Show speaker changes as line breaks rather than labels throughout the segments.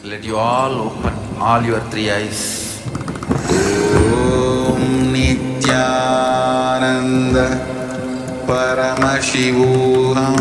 Let you all open all your three eyes.
Om Nithyananda Paramashivoham.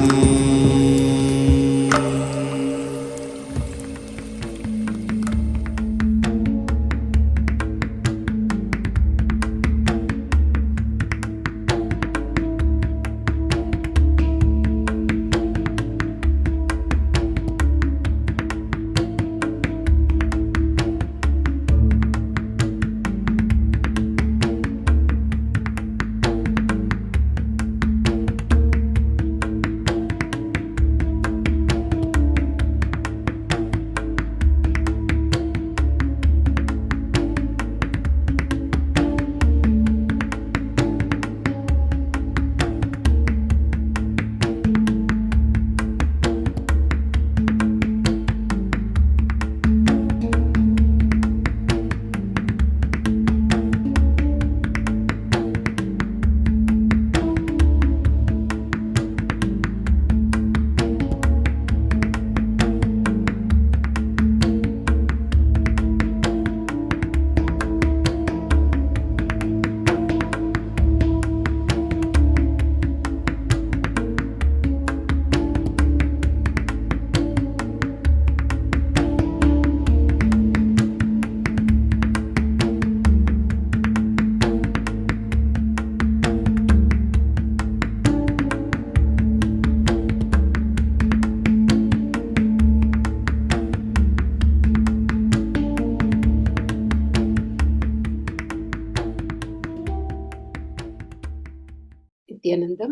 Nithyananda,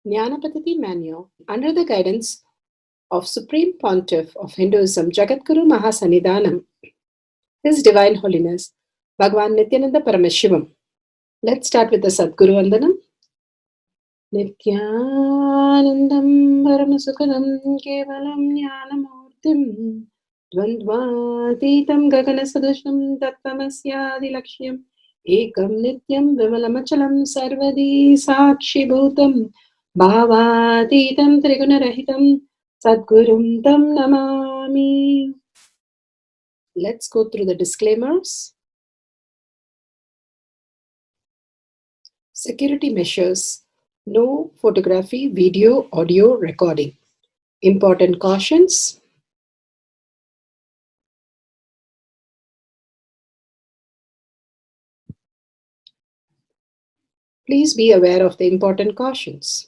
Jnana Paddhati Manual, under the guidance of Supreme Pontiff of Hinduism, Jagadguru Mahasannidhanam, His Divine Holiness, Bhagavan Nithyananda Paramashivam. Let's start with the Sadguru Vandanam. Nithyanandam Paramasukadam Kevalam Jnanamurtim Dvandvatitam Gaganasadusham Tattvamasyaadilakshya Ekam Nityam Vimalamachalam Sarvadi Sakshi Bhutam Bhavatitam Trigunarahitam Sadgurum Tam Namami. Let's go through the disclaimers. Security measures. No photography, video, audio recording. Important cautions. Please be aware of the important cautions.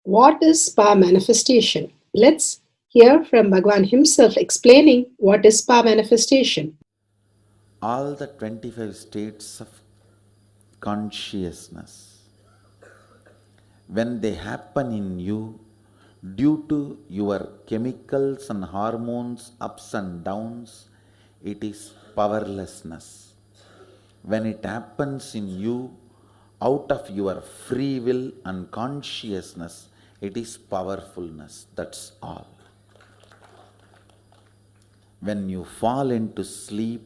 What is spa manifestation? Let's hear from Bhagavan himself explaining what is spa manifestation.
All the 25 states of consciousness, when they happen in you due to your chemicals and hormones ups and downs, it is powerlessness. When it happens in you out of your free will and consciousness, it is powerfulness. That's all. When you fall into sleep,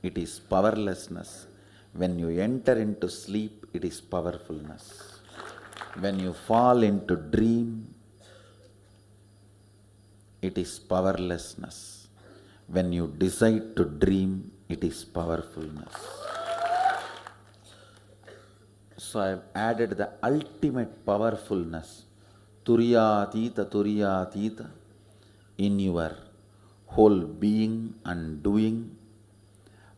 it is powerlessness. When you enter into sleep, it is powerfulness. When you fall into dream, it is powerlessness. When you decide to dream, it is powerfulness. So I have added the ultimate powerfulness, Turiyatita, in your whole being and doing.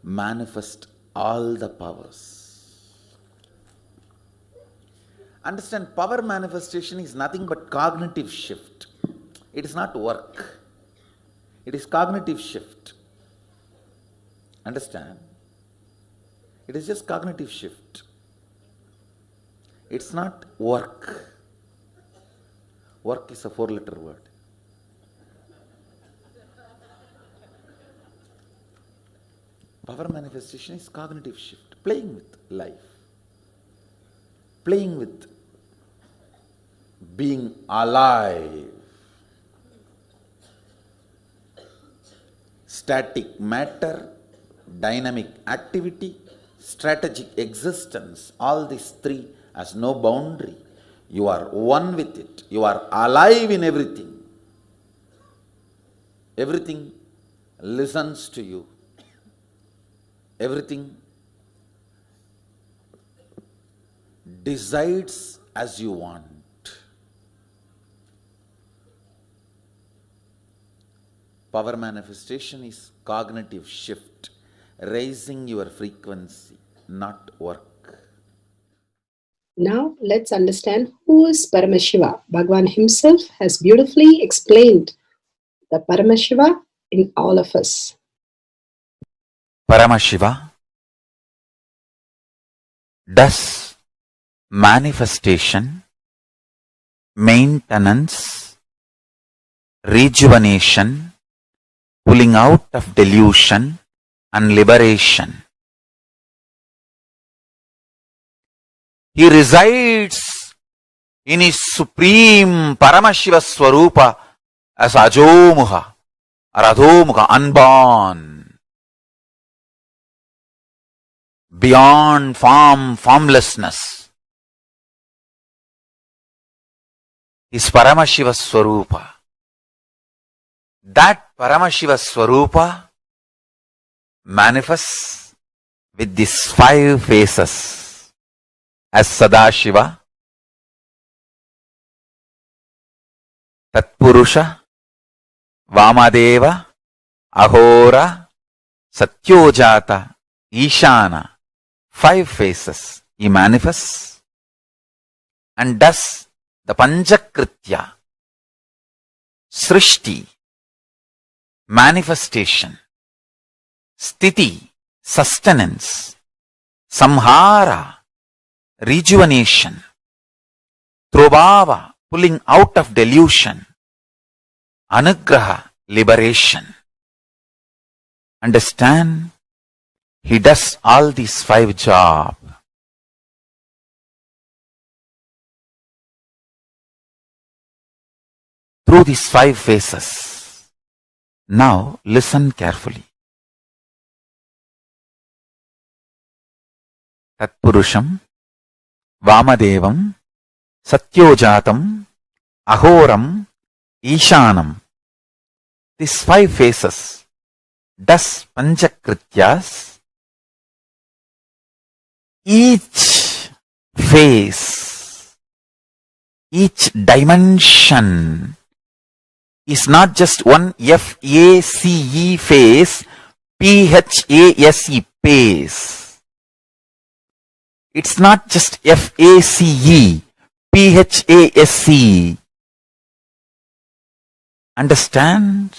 Manifest all the powers. Understand, power manifestation is nothing but cognitive shift. It is not work. It is cognitive shift. Understand? It is just cognitive shift. It's not work. Work is a 4-letter word. Power manifestation is cognitive shift, playing with life, playing with being alive. Static matter, dynamic activity, strategic existence, all these three has no boundary. You are one with it. You are alive in everything. Everything listens to you. Everything decides as you want. Power manifestation is cognitive shift, raising your frequency, not work.
Now let's understand who is Paramashiva. Bhagavan himself has beautifully explained the Paramashiva in all of us.
Paramashiva does manifestation, maintenance, rejuvenation, pulling out of delusion and liberation. He resides in his supreme Paramashiva Swarupa as Ajomuha or Adhomuha, unborn, beyond form, formlessness. His Paramashiva Swarupa. That Paramashiva Swarupa manifests with these 5 faces as Sadashiva, Tatpurusha, Vamadeva, Ahora, Satyojata, Ishana. 5 faces he manifests and does the Panchakritya, Srishti, manifestation, Sthiti, sustenance, Samhara, rejuvenation, Trobhava, pulling out of delusion, Anugraha, liberation. Understand? He does all these 5 jobs. Through these 5 phases. Now listen carefully. Tatpurusham, Vamadevam, Satyojatam, Ahoram, Ishanam. These 5 phases does Panchakrityas. Each phase, each dimension is not just one F-A-C-E phase, P-H-A-S-E phase. It's not just F-A-C-E, P-H-A-S-E. Understand?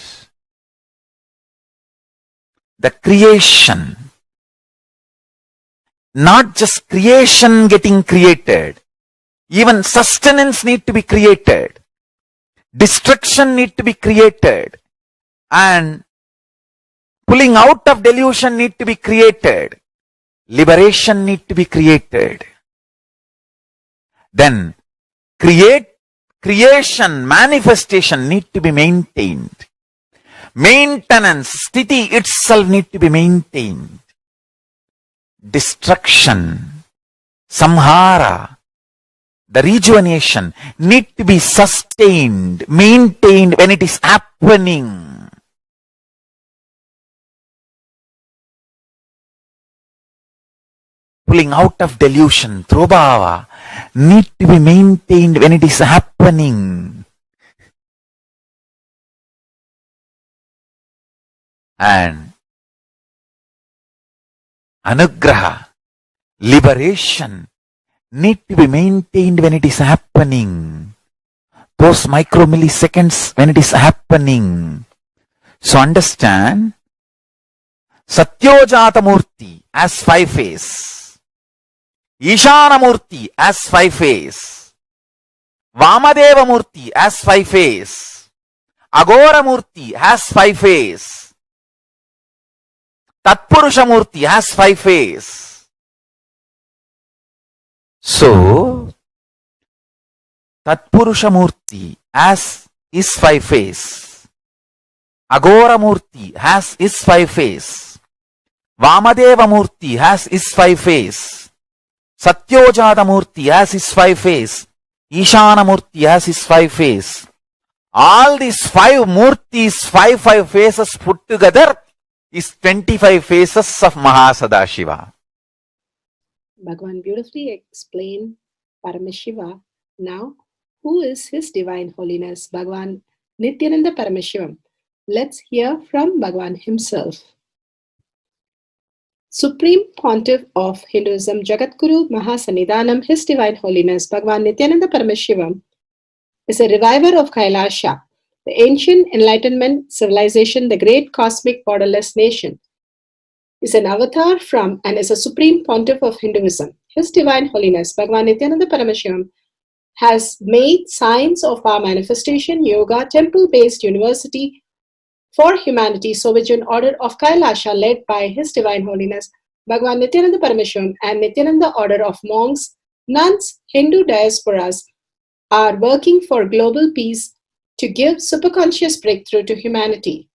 The creation, not just creation getting created, even sustenance need to be created, destruction need to be created, and pulling out of delusion need to be created, liberation need to be created. Then creation, manifestation need to be maintained. Maintenance, sthiti itself need to be maintained. Destruction, samhara, the rejuvenation need to be sustained, maintained when it is happening. Pulling out of delusion, trobhava, need to be maintained when it is happening. And anugraha, liberation, need to be maintained when it is happening. Those micromilliseconds when it is happening. So understand, Satyojata Murti as 5 phase, Ishana Murti as 5 phase, Vamadeva Murti as 5 phase, Agora Murti has 5 phase, Tatpurusha Murti has 5 phase. So, Tatpurusha Murti has his 5 phase, Agora Murti has his 5 phase, Vamadeva Murti has his 5 face. Satyojata Murti has his 5 face. Ishana Murti has his 5 face. All these 5 Murtis, 5 faces put together is 25 faces of Mahasadashiva.
Bhagavan beautifully explained Paramashiva. Now, who is His Divine Holiness, Bhagavan Nithyananda Paramashivam? Let's hear from Bhagavan himself. Supreme Pontiff of Hinduism, Jagadguru Mahasannidhanam, His Divine Holiness, Bhagavan Nithyananda Paramashivam, is a reviver of Kailasha, the ancient enlightenment civilization, the great cosmic borderless nation. Is an avatar from and is a supreme pontiff of Hinduism. His Divine Holiness, Bhagavan Nithyananda Paramashivam, has made science of our manifestation, yoga, temple-based university for humanity, Sovereign Order of Kailasha, led by His Divine Holiness, Bhagavan Nithyananda Paramashivam, and Nithyananda Order of Monks, Nuns, Hindu diasporas, are working for global peace to give superconscious breakthrough to humanity.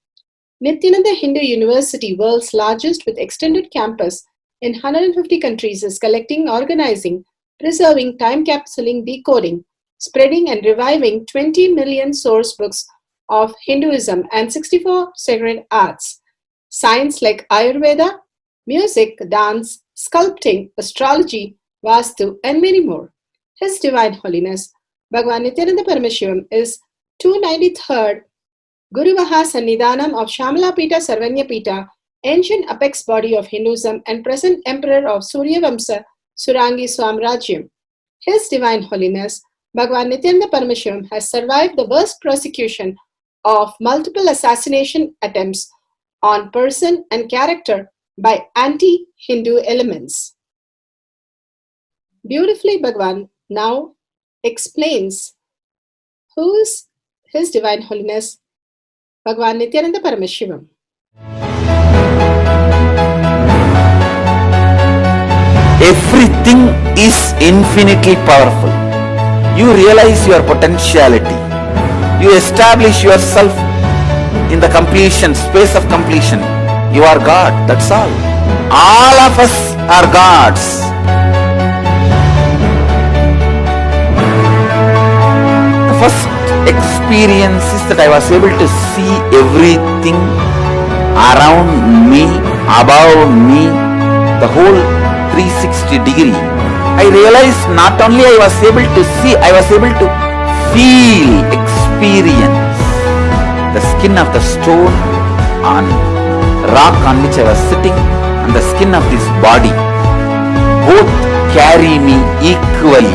Nithyananda Hindu University, world's largest with extended campus in 150 countries, is collecting, organizing, preserving, time-capsuling, decoding, spreading and reviving 20 million source books of Hinduism and 64 sacred arts, science like Ayurveda, music, dance, sculpting, astrology, Vastu, and many more. His Divine Holiness, Bhagavan Nithyananda Paramashivam, is 293rd Guru Mahasannidhanam of Shamalapita Sarvanyapita, ancient apex body of Hinduism and present emperor of Suryavamsa Surangi Swamrajyam. His Divine Holiness, Bhagavan Nithyananda Paramashivam, has survived the worst persecution of multiple assassination attempts on person and character by anti-Hindu elements. Beautifully, Bhagavan now explains who is His Divine Holiness, Bhagavan Nithyananda Paramashivam.
Everything is infinitely powerful. You realize your potentiality. You establish yourself in the completion, space of completion. You are God, that's all. All of us are gods. The first experience is that I was able to see everything around me, above me, the whole 360 degree. I realized not only I was able to see, I was able to feel, experience the skin of the stone on rock on which I was sitting and the skin of this body. Both carry me equally.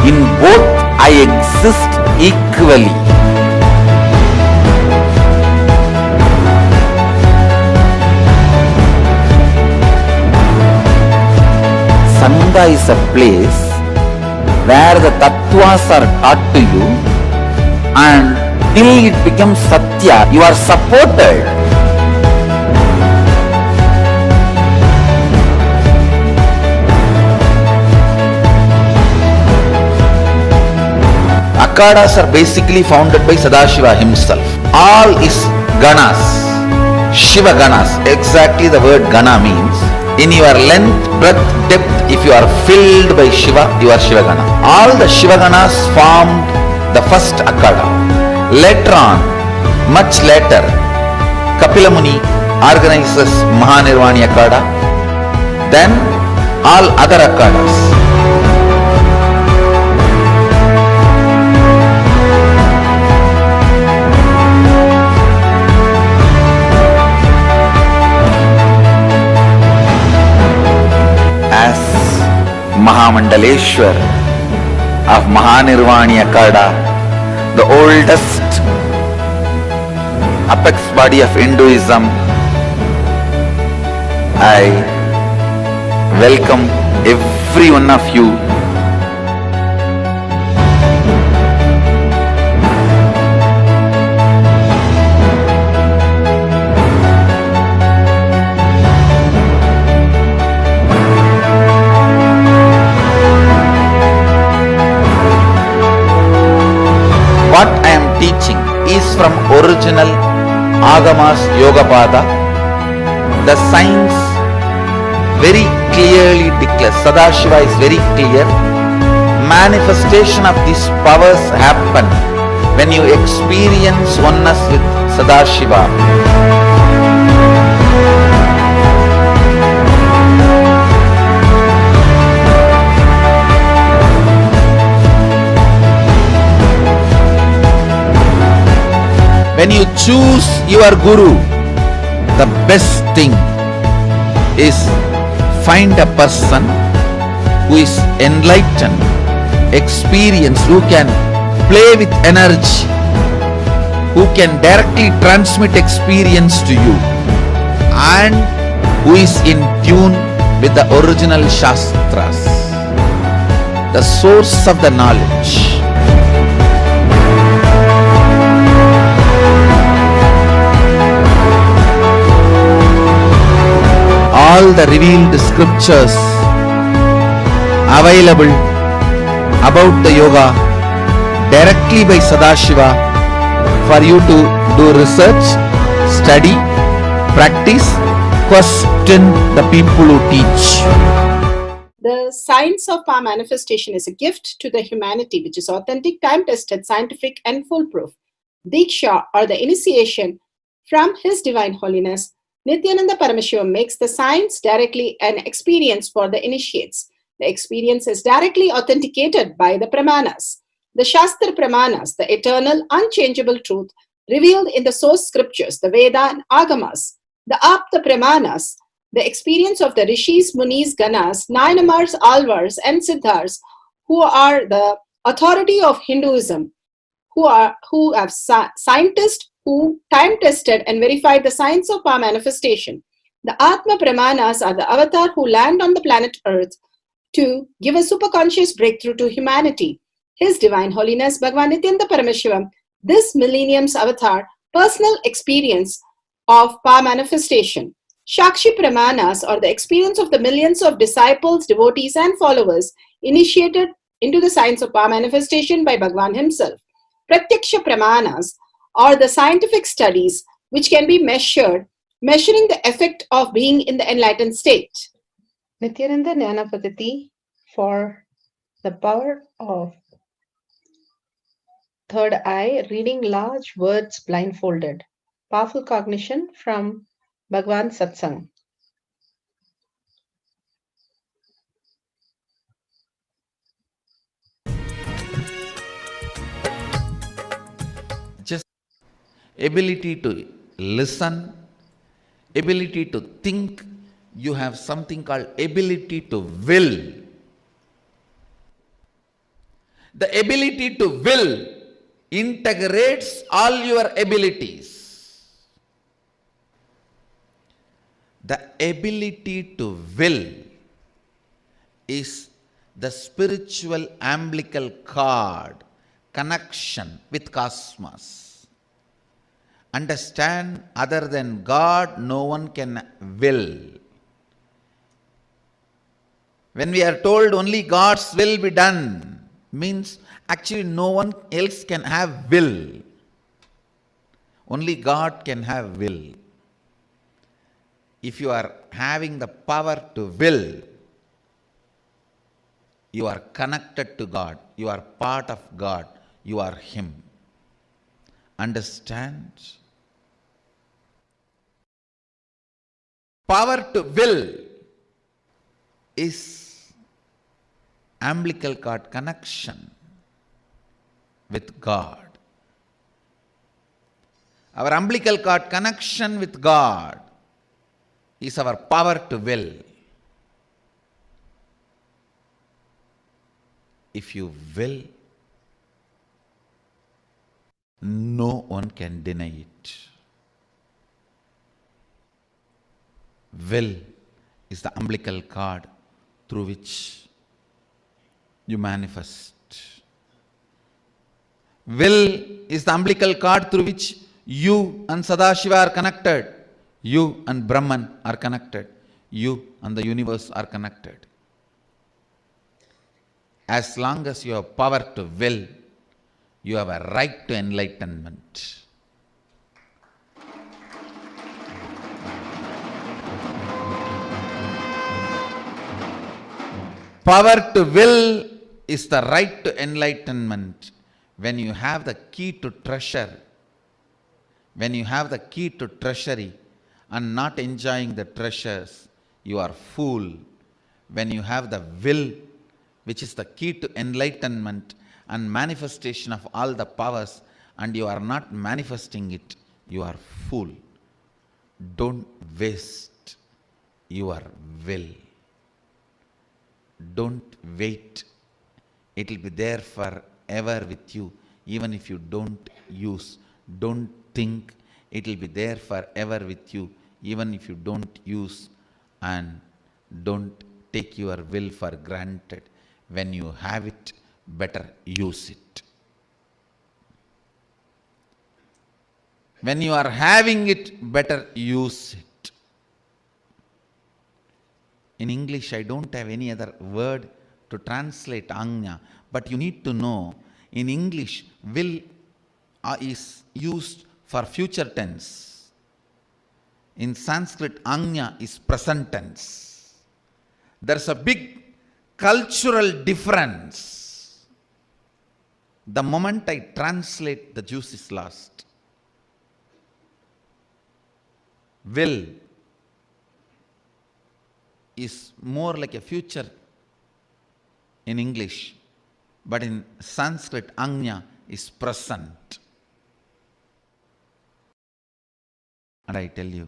In both I exist equally. Sangha is a place where the tattvas are taught to you, and till it becomes satya, you are supported. Akhadas are basically founded by Sadashiva himself. All is ganas, Shiva ganas. Exactly the word gana means. In your length, breadth, depth, if you are filled by Shiva, you are Shiva Gana. All the Shiva Ganas formed the first Akhada. Later on, much later, Kapila Muni organizes Mahanirvani Akhada. Then all other Akhadas. Mahamandaleshwar of Mahanirvani Akhada, the oldest apex body of Hinduism, I welcome every one of you. What I am teaching is from original Agamas Yogapada,
The science very clearly declares, Sadashiva is very clear, manifestation of these powers happen when you experience oneness with Sadashiva. When you choose your Guru, the best thing is find a person who is enlightened, experienced, who can play with energy, who can directly transmit experience to you, and who is in tune with the original Shastras, the source of the knowledge. All the revealed scriptures available about the yoga directly by Sadashiva for you to do research, study, practice, question the people who teach.
The science of power manifestation is a gift to the humanity, which is authentic, time-tested, scientific, and foolproof. Diksha, or the initiation from His Divine Holiness, Nithyananda Paramashivam, makes the science directly an experience for the initiates. The experience is directly authenticated by the Pramanas. The Shastra Pramanas, the eternal, unchangeable truth revealed in the source scriptures, the Veda and Agamas. The Apta Pramanas, the experience of the Rishis, Munis, Ganas, Nayanamars, Alvars, and Siddhars, who are the authority of Hinduism, who have scientists who time-tested and verified the science of power manifestation. The Atma Pramanas are the avatar who land on the planet Earth to give a superconscious breakthrough to humanity. His Divine Holiness Bhagavan Nithyananda Paramashivam, this millennium's avatar, personal experience of power manifestation. Shakshi Pramanas, or the experience of the millions of disciples, devotees, and followers initiated into the science of power manifestation by Bhagavan himself. Pratyaksha Pramanas, or the scientific studies which can be measuring the effect of being in the enlightened state.
Nithyananda Jnana Paddhati for the power of third eye, reading large words blindfolded. Powerful cognition from Bhagavan Satsang.
Just ability to listen, ability to think, you have something called ability to will. The ability to will integrates all your abilities. The ability to will is the spiritual umbilical cord connection with cosmos. Understand, other than God, no one can will. When we are told only God's will be done, means actually no one else can have will. Only God can have will. If you are having the power to will, you are connected to God. You are part of God. You are Him. Understand? Power to will is umbilical cord connection with God. Our umbilical cord connection with God is our power to will. If you will, no one can deny it. Will is the umbilical cord through which you manifest. Will is the umbilical cord through which you and Sadashiva are connected. You and Brahman are connected. You and the universe are connected. As long as you have power to will, you have a right to enlightenment. Power to will is the right to enlightenment. When you have the key to treasure, when you have the key to treasury and not enjoying the treasures, you are fool. When you have the will, which is the key to enlightenment and manifestation of all the powers, and you are not manifesting it, you are fool. Don't waste your will. Don't wait. It will be there forever with you, even if you don't use. Don't think. It will be there forever with you, even if you don't use. And don't take your will for granted. When you have it, better use it. When you are having it, better use it. In English, I don't have any other word to translate Anya, but you need to know, in English, will is used for future tense. In Sanskrit, Anya is present tense. There's a big cultural difference. The moment I translate, the juice is lost. Will is more like a future in English, but in Sanskrit, Anya is present. And I tell you,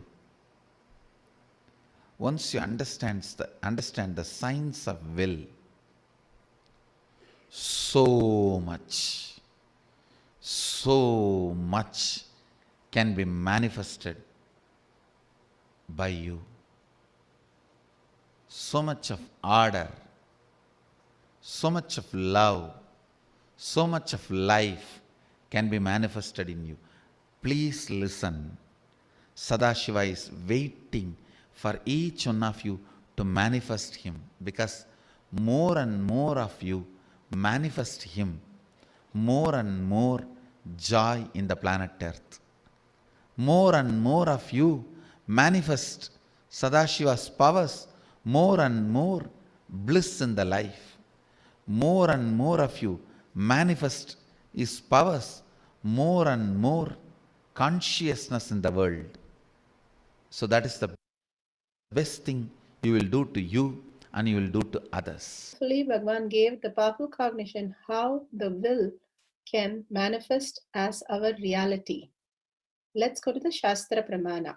once you understand the science of will, so much can be manifested by you. So much of order, so much of love, so much of life can be manifested in you. Please listen. Sadashiva is waiting for each one of you to manifest him, because more and more of you manifest him, more and more joy in the planet Earth. More and more of you manifest Sadashiva's powers, more and more bliss in the life. More and more of you manifest his powers, more and more consciousness in the world. So that is the best thing you will do to you and you will do to others.
Fully, Bhagavan gave the powerful cognition how the will can manifest as our reality. Let's go to the Shastra Pramana.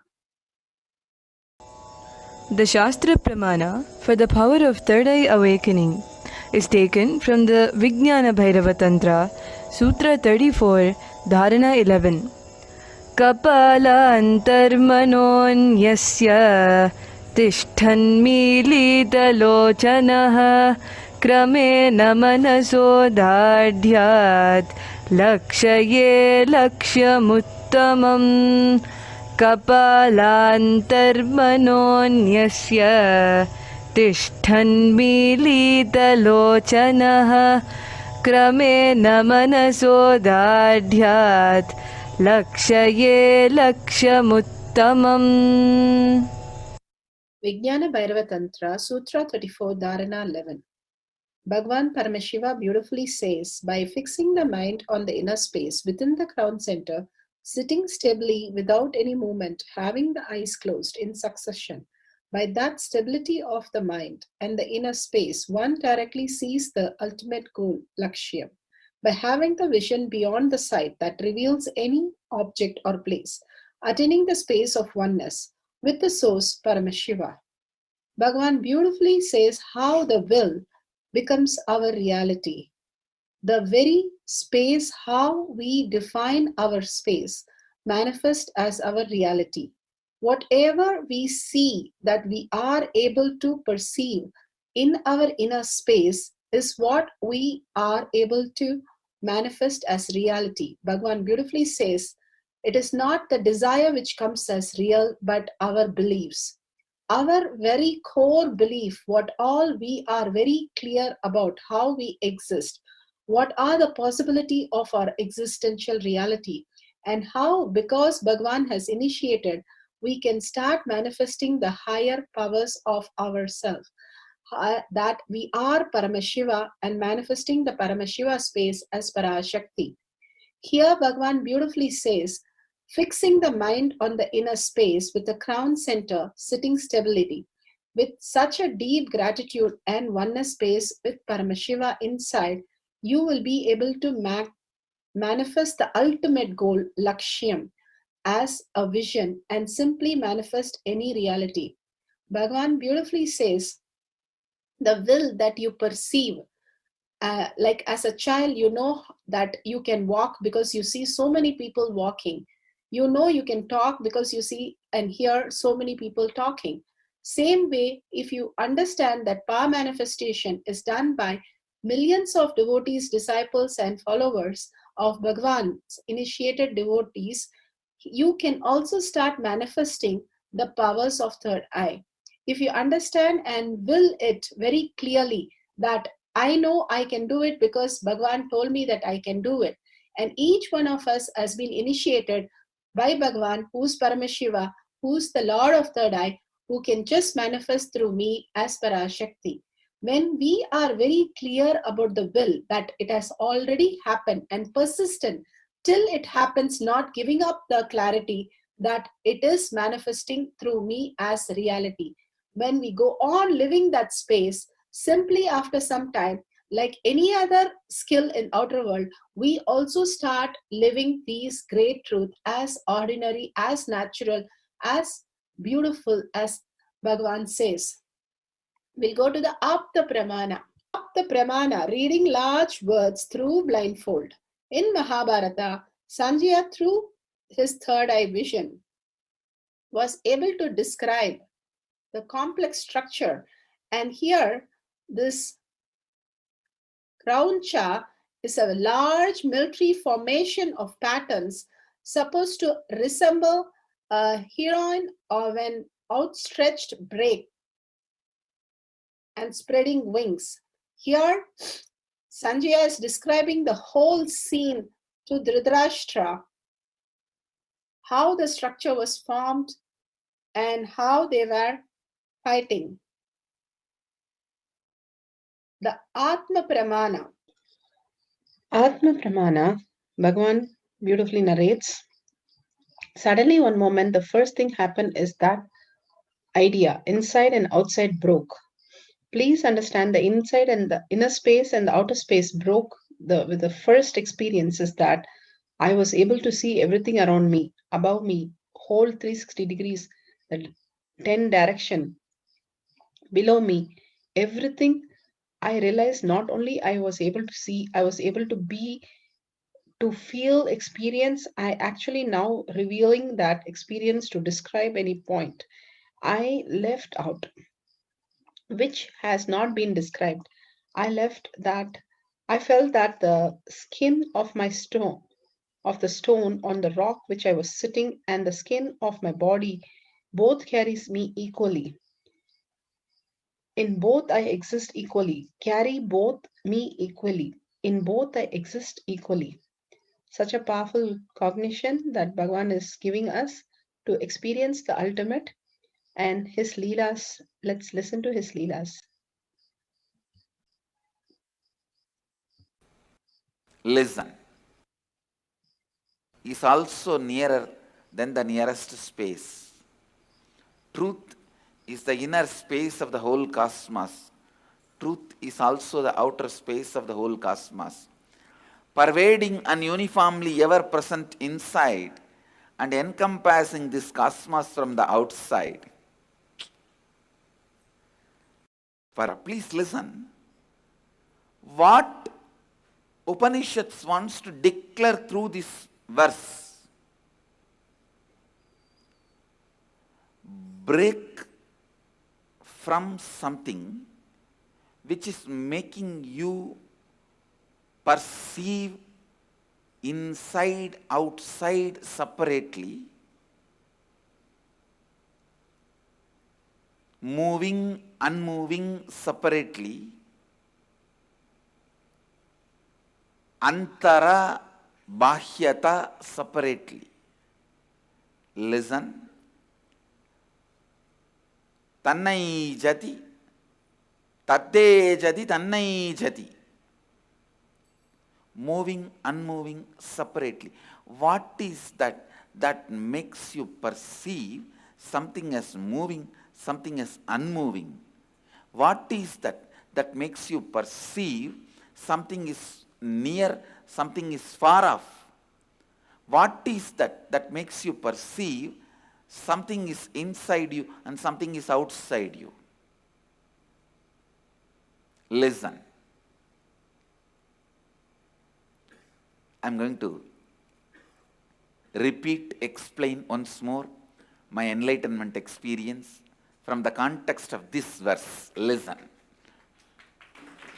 The Shastra Pramana for the power of third eye awakening is taken from the Jnana Bhairava Tantra, Sutra 34, Dharana 11. Kapalantarmanonyasya tishthanmilitalochanaha kramena manasodadhyat lakshaye lakshyamuttamam. Kapalantarmanonyasya tishthanmilitalochanaha kramena manasodadhyat lakshaye lakshyamuttamam.
Vijnana Bhairava Tantra, Sutra 34, Dharana 11. Bhagavan Paramashiva beautifully says, by fixing the mind on the inner space within the crown center, sitting stably without any movement, having the eyes closed in succession, by that stability of the mind and the inner space, one directly sees the ultimate goal, Lakshya. By having the vision beyond the sight that reveals any object or place, attaining the space of oneness with the source Paramashiva. Bhagavan beautifully says how the will becomes our reality. The very space, how we define our space, manifest as our reality. Whatever we see that we are able to perceive in our inner space is what we are able to manifest as reality. Bhagavan beautifully says, it is not the desire which comes as real, but our beliefs. Our very core belief, what all we are very clear about how we exist, what are the possibility of our existential reality, and how, because Bhagavan has initiated, we can start manifesting the higher powers of ourself. that we are Paramashiva and manifesting the Paramashiva space as Parashakti. Here Bhagavan beautifully says, fixing the mind on the inner space with the crown center, sitting stability. With such a deep gratitude and oneness space with Paramashiva inside, you will be able to manifest the ultimate goal, Lakshyam, as a vision and simply manifest any reality. Bhagavan beautifully says, the will that you perceive, like as a child, you know that you can walk because you see so many people walking. You know you can talk because you see and hear so many people talking. Same way, if you understand that power manifestation is done by millions of devotees, disciples, and followers of Bhagavan's initiated devotees, you can also start manifesting the powers of third eye. If you understand and will it very clearly that I know I can do it because Bhagavan told me that I can do it. And each one of us has been initiated by Bhagavan, who's Paramashiva, who's the Lord of Third Eye, who can just manifest through me as Parashakti. When we are very clear about the will, that it has already happened and persistent till it happens, not giving up the clarity that it is manifesting through me as reality. When we go on living that space, simply after some time, like any other skill in outer world, we also start living these great truth as ordinary, as natural, as beautiful as Bhagavan says. We'll go to the Apta Pramana. Apta Pramana, reading large words through blindfold. In Mahabharata, Sanjaya, through his third eye vision, was able to describe the complex structure. And here, this Krauncha is a large military formation of patterns supposed to resemble a heron or an outstretched brake and spreading wings. Here, Sanjaya is describing the whole scene to Dhritarashtra, how the structure was formed and how they were fighting. The Atma Pramana. Atma Pramana, Bhagavan beautifully narrates. Suddenly, one moment, the first thing happened is that idea, inside and outside, broke. Please understand the inside and the inner space and the outer space broke with the first experience is that I was able to see everything around me, above me, whole 360 degrees, the 10 direction, below me, everything. I realized not only I was able to see, I was able to be, to feel, experience. I actually now revealing that experience to describe any point I left out, which has not been described. I left that I felt that the skin of my stone, of the stone on the rock which I was sitting, and the skin of my body both carries me equally. In both I exist equally, carry both me equally. In both I exist equally. Such a powerful cognition that Bhagavan is giving us to experience the ultimate and his leelas. Let's listen to his leelas.
Listen is also nearer than the nearest space. Truth is the inner space of the whole cosmos. Truth is also the outer space of the whole cosmos, pervading and uniformly ever present inside and encompassing this cosmos from the outside. Please listen. What Upanishads wants to declare through this verse: break from something which is making you perceive inside, outside separately, moving, unmoving separately, antara, bahyata separately. Listen. Tannai jati Taddejati tannaijati. Moving, unmoving separately. What is that that makes you perceive something as moving, something as unmoving? What is that that makes you perceive something is near, something is far off? What is that that makes you perceive something is inside you and something is outside you? Listen. I'm going to repeat, explain once more my enlightenment experience from the context of this verse. Listen.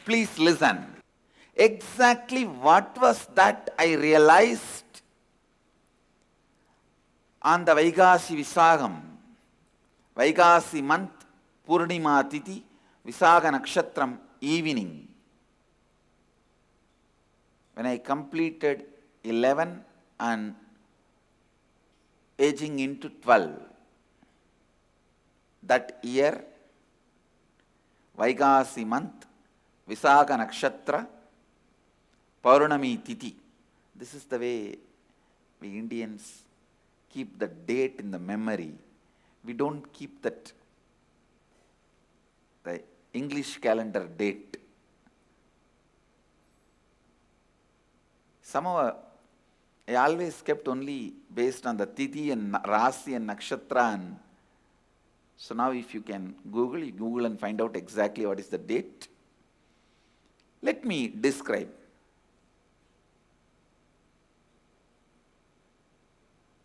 Please listen. Exactly what was that I realized on the Vaikasi Visagam, Vaikasi month, Purnima Tithi, Visaga Nakshatram evening, when I completed 11 and aging into 12. That year, Vaikasi month, Visaga Nakshatra, Paurnami Tithi. This is the way we Indians keep the date in the memory. We don't keep that, the English calendar date. Somehow, I always kept only based on the Tithi and Rasi and Nakshatra. And so now if you can Google, you Google and find out exactly what is the date. Let me describe.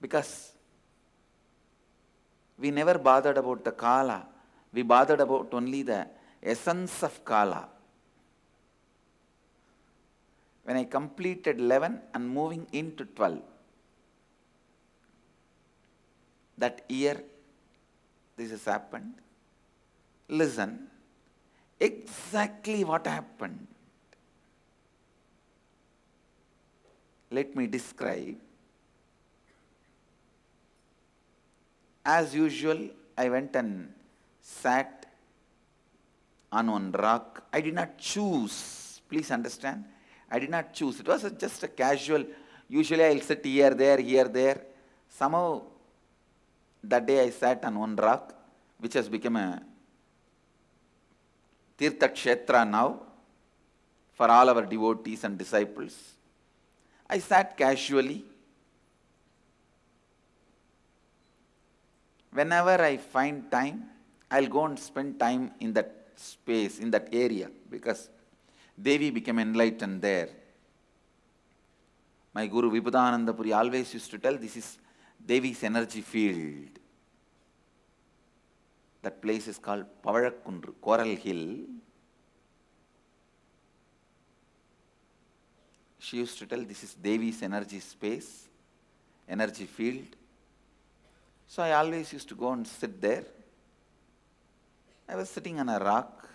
Because we never bothered about the Kala. We bothered about only the essence of Kala. When I completed 11 and moving into 12, that year this has happened. Listen, exactly what happened. Let me describe. As usual, I went and sat on one rock. I did not choose. Please understand. I did not choose. It was just a casual. Usually I'll sit here, there. Somehow that day I sat on one rock, which has become a Tirtha Kshetra now for all our devotees and disciples. I sat casually. Whenever I find time, I'll go and spend time in that space, in that area, because Devi became enlightened there. My Guru Vibhudananda Puri always used to tell, this is Devi's energy field. That place is called Pavalakkundru, Coral Hill. She used to tell, this is Devi's energy space, energy field. So I always used to go and sit there. I was sitting on a rock.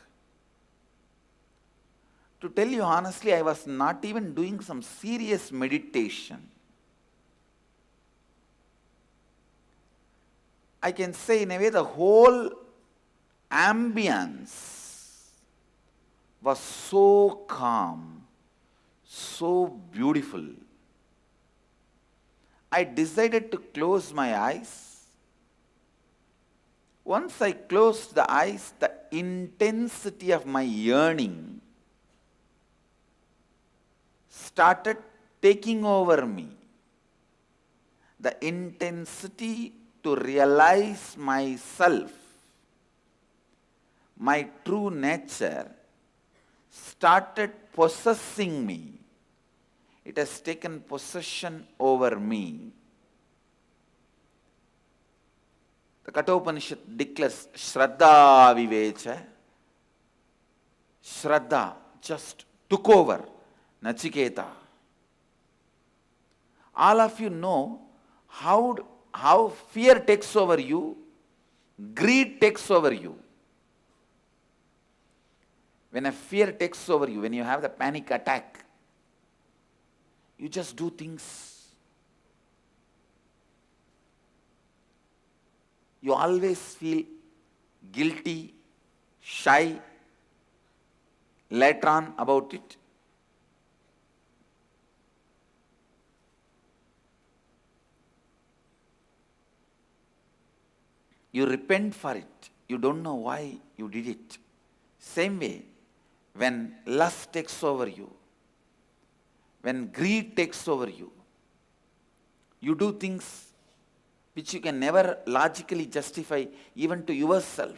To tell you honestly, I was not even doing some serious meditation. I can say in a way the whole ambience was so calm, so beautiful. I decided to close my eyes. Once I closed the eyes, the intensity of my yearning started taking over me. The intensity to realize myself, my true nature, started possessing me. It has taken possession over me. The Kathopanishad declares, Shraddha Vivecha. Shraddha just took over Nachiketa. All of you know how fear takes over you, greed takes over you. When a fear takes over you, when you have the panic attack, you just do things. You always feel guilty, shy, later on about it. You repent for it. You don't know why you did it. Same way, when lust takes over you, when greed takes over you, you do things which you can never logically justify even to yourself.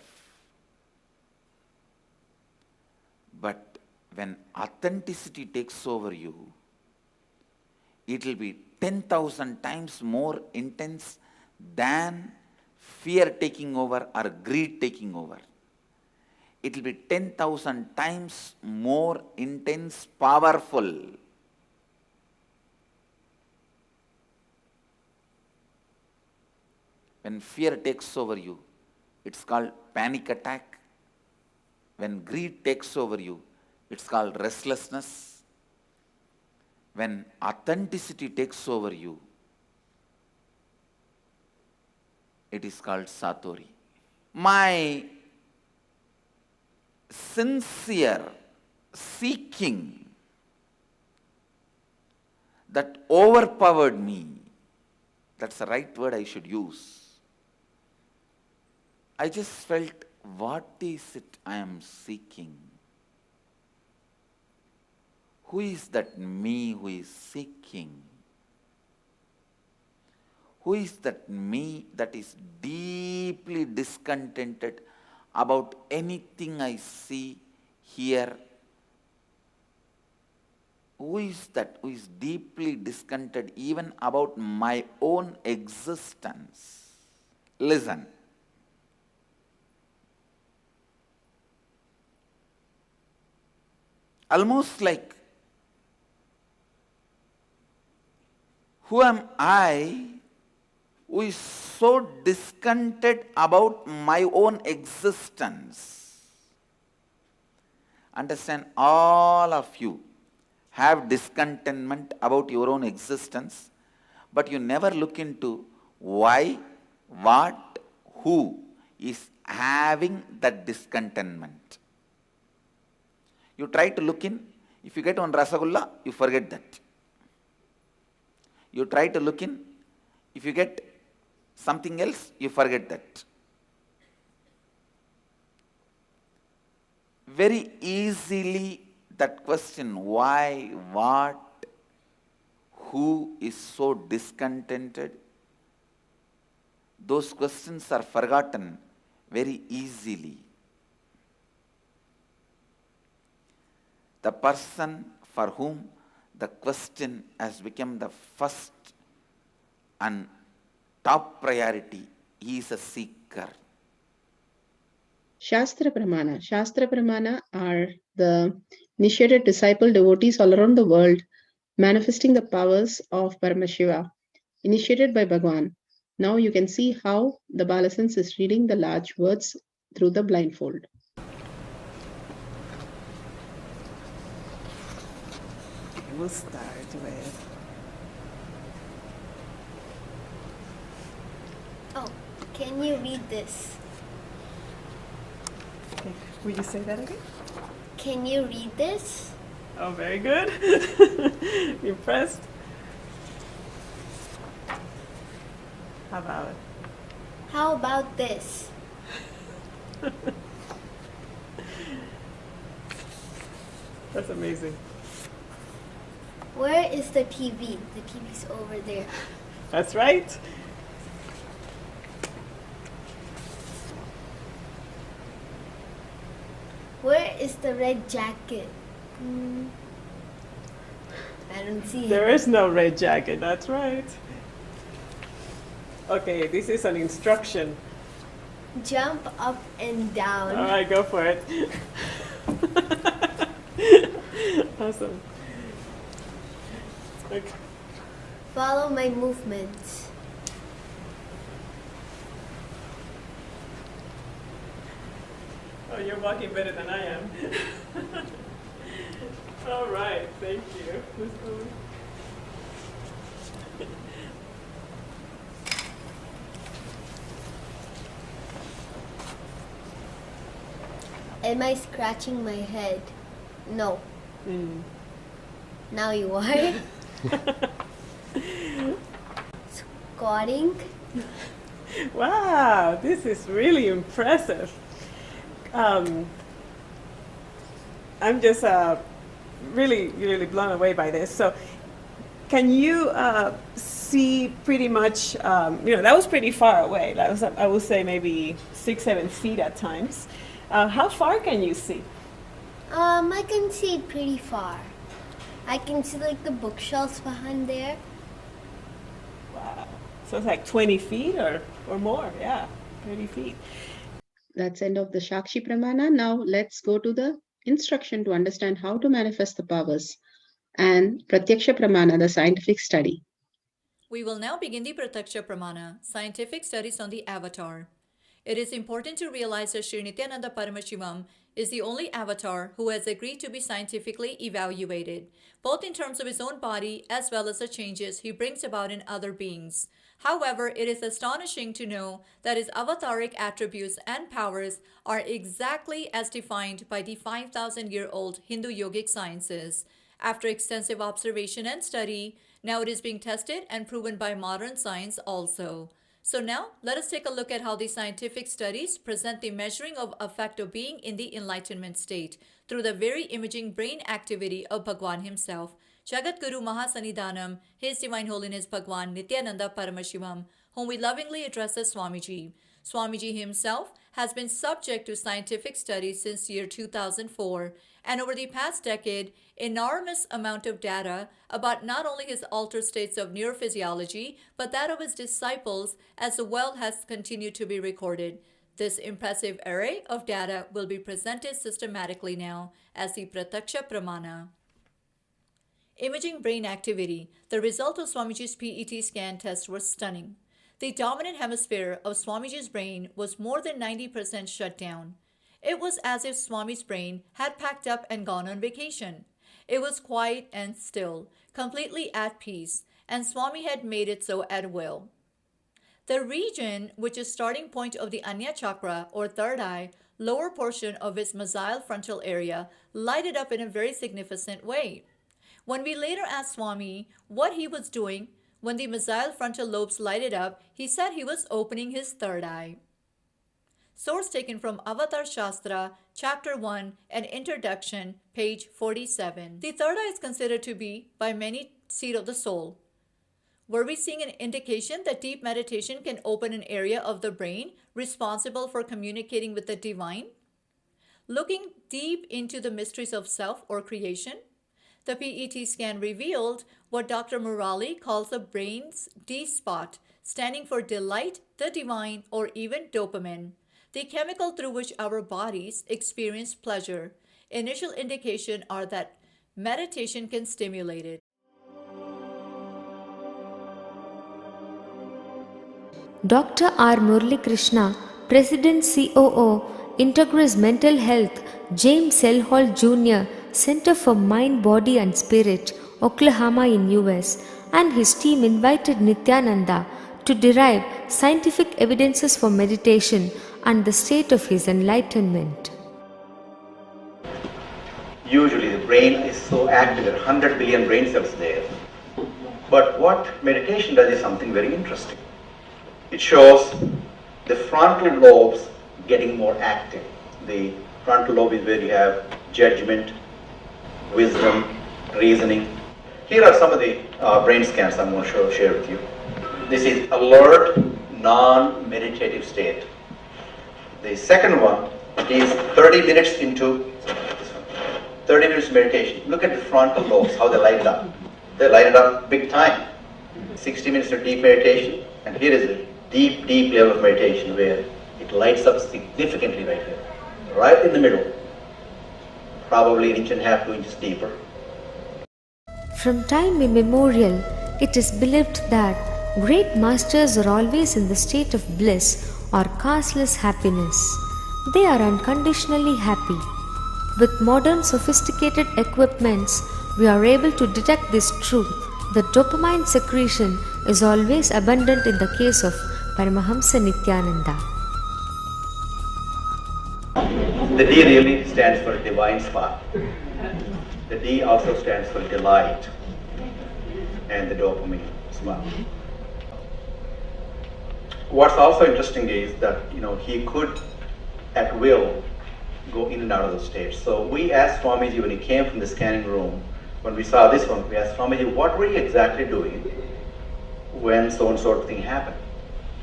But when authenticity takes over you, it will be 10,000 times more intense than fear taking over or greed taking over. It will be 10,000 times more intense, powerful. When fear takes over you, it's called panic attack. When greed takes over you, it's called restlessness. When authenticity takes over you, it is called satori. My sincere seeking that overpowered me, that's the right word I should use. I just felt, what is it I am seeking? Who is that me who is seeking? Who is that me that is deeply discontented about anything I see, hear? Who is that who is deeply discontented even about my own existence? Listen. Almost like, who am I who is so discontented about my own existence? Understand, all of you have discontentment about your own existence, but you never look into why, what, who is having that discontentment. You try to look in, if you get one rasagulla, you forget that. You try to look in, if you get something else, you forget that. Very easily that question, why, what, who is so discontented, those questions are forgotten very easily. The person for whom the question has become the first and top priority, he is a seeker.
Shastra Pramana are the initiated disciple devotees all around the world, manifesting the powers of Paramashiva, initiated by Bhagwan. Now you can see how the Balasans is reading the large words through the blindfold.
We'll start with...
Oh, can you read this?
Okay. Will you say that again?
Can you read this?
Oh, very good. Impressed? How about it?
How about this?
That's amazing.
Where is the TV? The TV's over there.
That's right.
Where is the red jacket? I don't see
There
it.
is no red jacket, that's right. Okay, this is an instruction.
Jump up and down.
All right, go for it. Awesome. Okay.
Follow my movements.
Oh, you're walking better than I am. All right, thank you.
Am I scratching my head? No. Now you are. Squatting.
Wow, this is really impressive. I'm just really blown away by this. So, can you see pretty much? That was pretty far away. That was, I would say, maybe 6-7 feet at times. How far can you see?
I can see pretty far. I can see like the bookshelves behind there.
Wow. So it's like 20 feet or more. Yeah, 30 feet.
That's end of the Shakshi Pramana. Now let's go to the instruction to understand how to manifest the powers and Pratyaksha Pramana, the scientific study.
We will now begin the Pratyaksha Pramana, scientific studies on the avatar. It is important to realize that Sri Nithyananda Paramashivam is the only avatar who has agreed to be scientifically evaluated, both in terms of his own body as well as the changes he brings about in other beings. However, it is astonishing to know that his avataric attributes and powers are exactly as defined by the 5,000-year-old Hindu yogic sciences. After extensive observation and study, now it is being tested and proven by modern science also. So now, let us take a look at how the scientific studies present the measuring of effect of being in the enlightenment state through the very imaging brain activity of Bhagwan himself, Jagat Guru Mahasannidhanam, His Divine Holiness Bhagwan Nithyananda Paramashivam, whom we lovingly address as Swamiji. Swamiji himself has been subject to scientific studies since year 2004, and over the past decade, enormous amount of data about not only his altered states of neurophysiology, but that of his disciples as well has continued to be recorded. This impressive array of data will be presented systematically now as the Pratyaksha Pramana. Imaging brain activity. The result of Swamiji's PET scan test was stunning. The dominant hemisphere of Swamiji's brain was more than 90% shut down. It was as if Swami's brain had packed up and gone on vacation. It was quiet and still, completely at peace, and Swami had made it so at will. The region, which is starting point of the Anya Chakra or third eye, lower portion of his mesial frontal area, lighted up in a very significant way. When we later asked Swami what he was doing when the mesial frontal lobes lighted up, he said he was opening his third eye. Source taken from Avatar Shastra, Chapter 1 and Introduction, page 47. The third eye is considered to be, by many, seat of the soul. Were we seeing an indication that deep meditation can open an area of the brain responsible for communicating with the divine? Looking deep into the mysteries of self or creation, the PET scan revealed what Dr. Murali calls a brain's D spot, standing for delight, the divine, or even dopamine, the chemical through which our bodies experience pleasure. Initial indications are that meditation can stimulate it.
Dr. R. Murali Krishna, President COO, Integris Mental Health, James L. Hall Jr., Center for Mind, Body and Spirit, Oklahoma in US, and his team invited Nithyananda to derive scientific evidences for meditation and the state of his enlightenment.
Usually the brain is so active, there are 100 billion brain cells there. But what meditation does is something very interesting. It shows the frontal lobes getting more active. The frontal lobe is where you have judgment, wisdom, reasoning. Here are some of the brain scans I'm going to share with you. This is alert, non-meditative state. The second one is 30 minutes into 30 minutes meditation. Look at the frontal lobes, how they light it up. They light it up big time. 60 minutes of deep meditation, and here is a deep level of meditation where it lights up significantly right here, right in the middle, probably 1.5 inches, 2 inches deeper.
From time immemorial, it is believed that great masters are always in the state of bliss or causeless happiness. They are unconditionally happy. With modern sophisticated equipments, we are able to detect this truth. The dopamine secretion is always abundant in the case of Paramahamsa Nithyananda.
The D really stands for divine spark. The D also stands for delight, and the dopamine spark. What's also interesting is that he could, at will, go in and out of the states. So we asked Swamiji when he came from the scanning room, when we saw this one, we asked Swamiji, what were you exactly doing when so and so thing happened?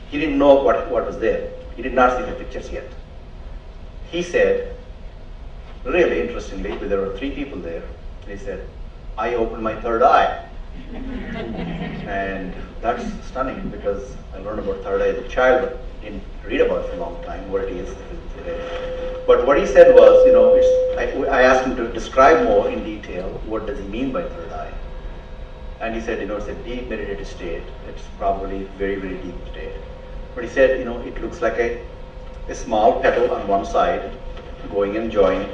He didn't know what was there. He did not see the pictures yet. He said, really interestingly, there were 3 people there, and he said, I opened my third eye. And that's stunning because I learned about third eye as a child, but didn't read about it for a long time, what it is today. But what he said was, I asked him to describe more in detail what does he mean by third eye. And he said, it's a deep meditative state. It's probably very, very deep state. But he said, it looks like a small petal on one side going and joining.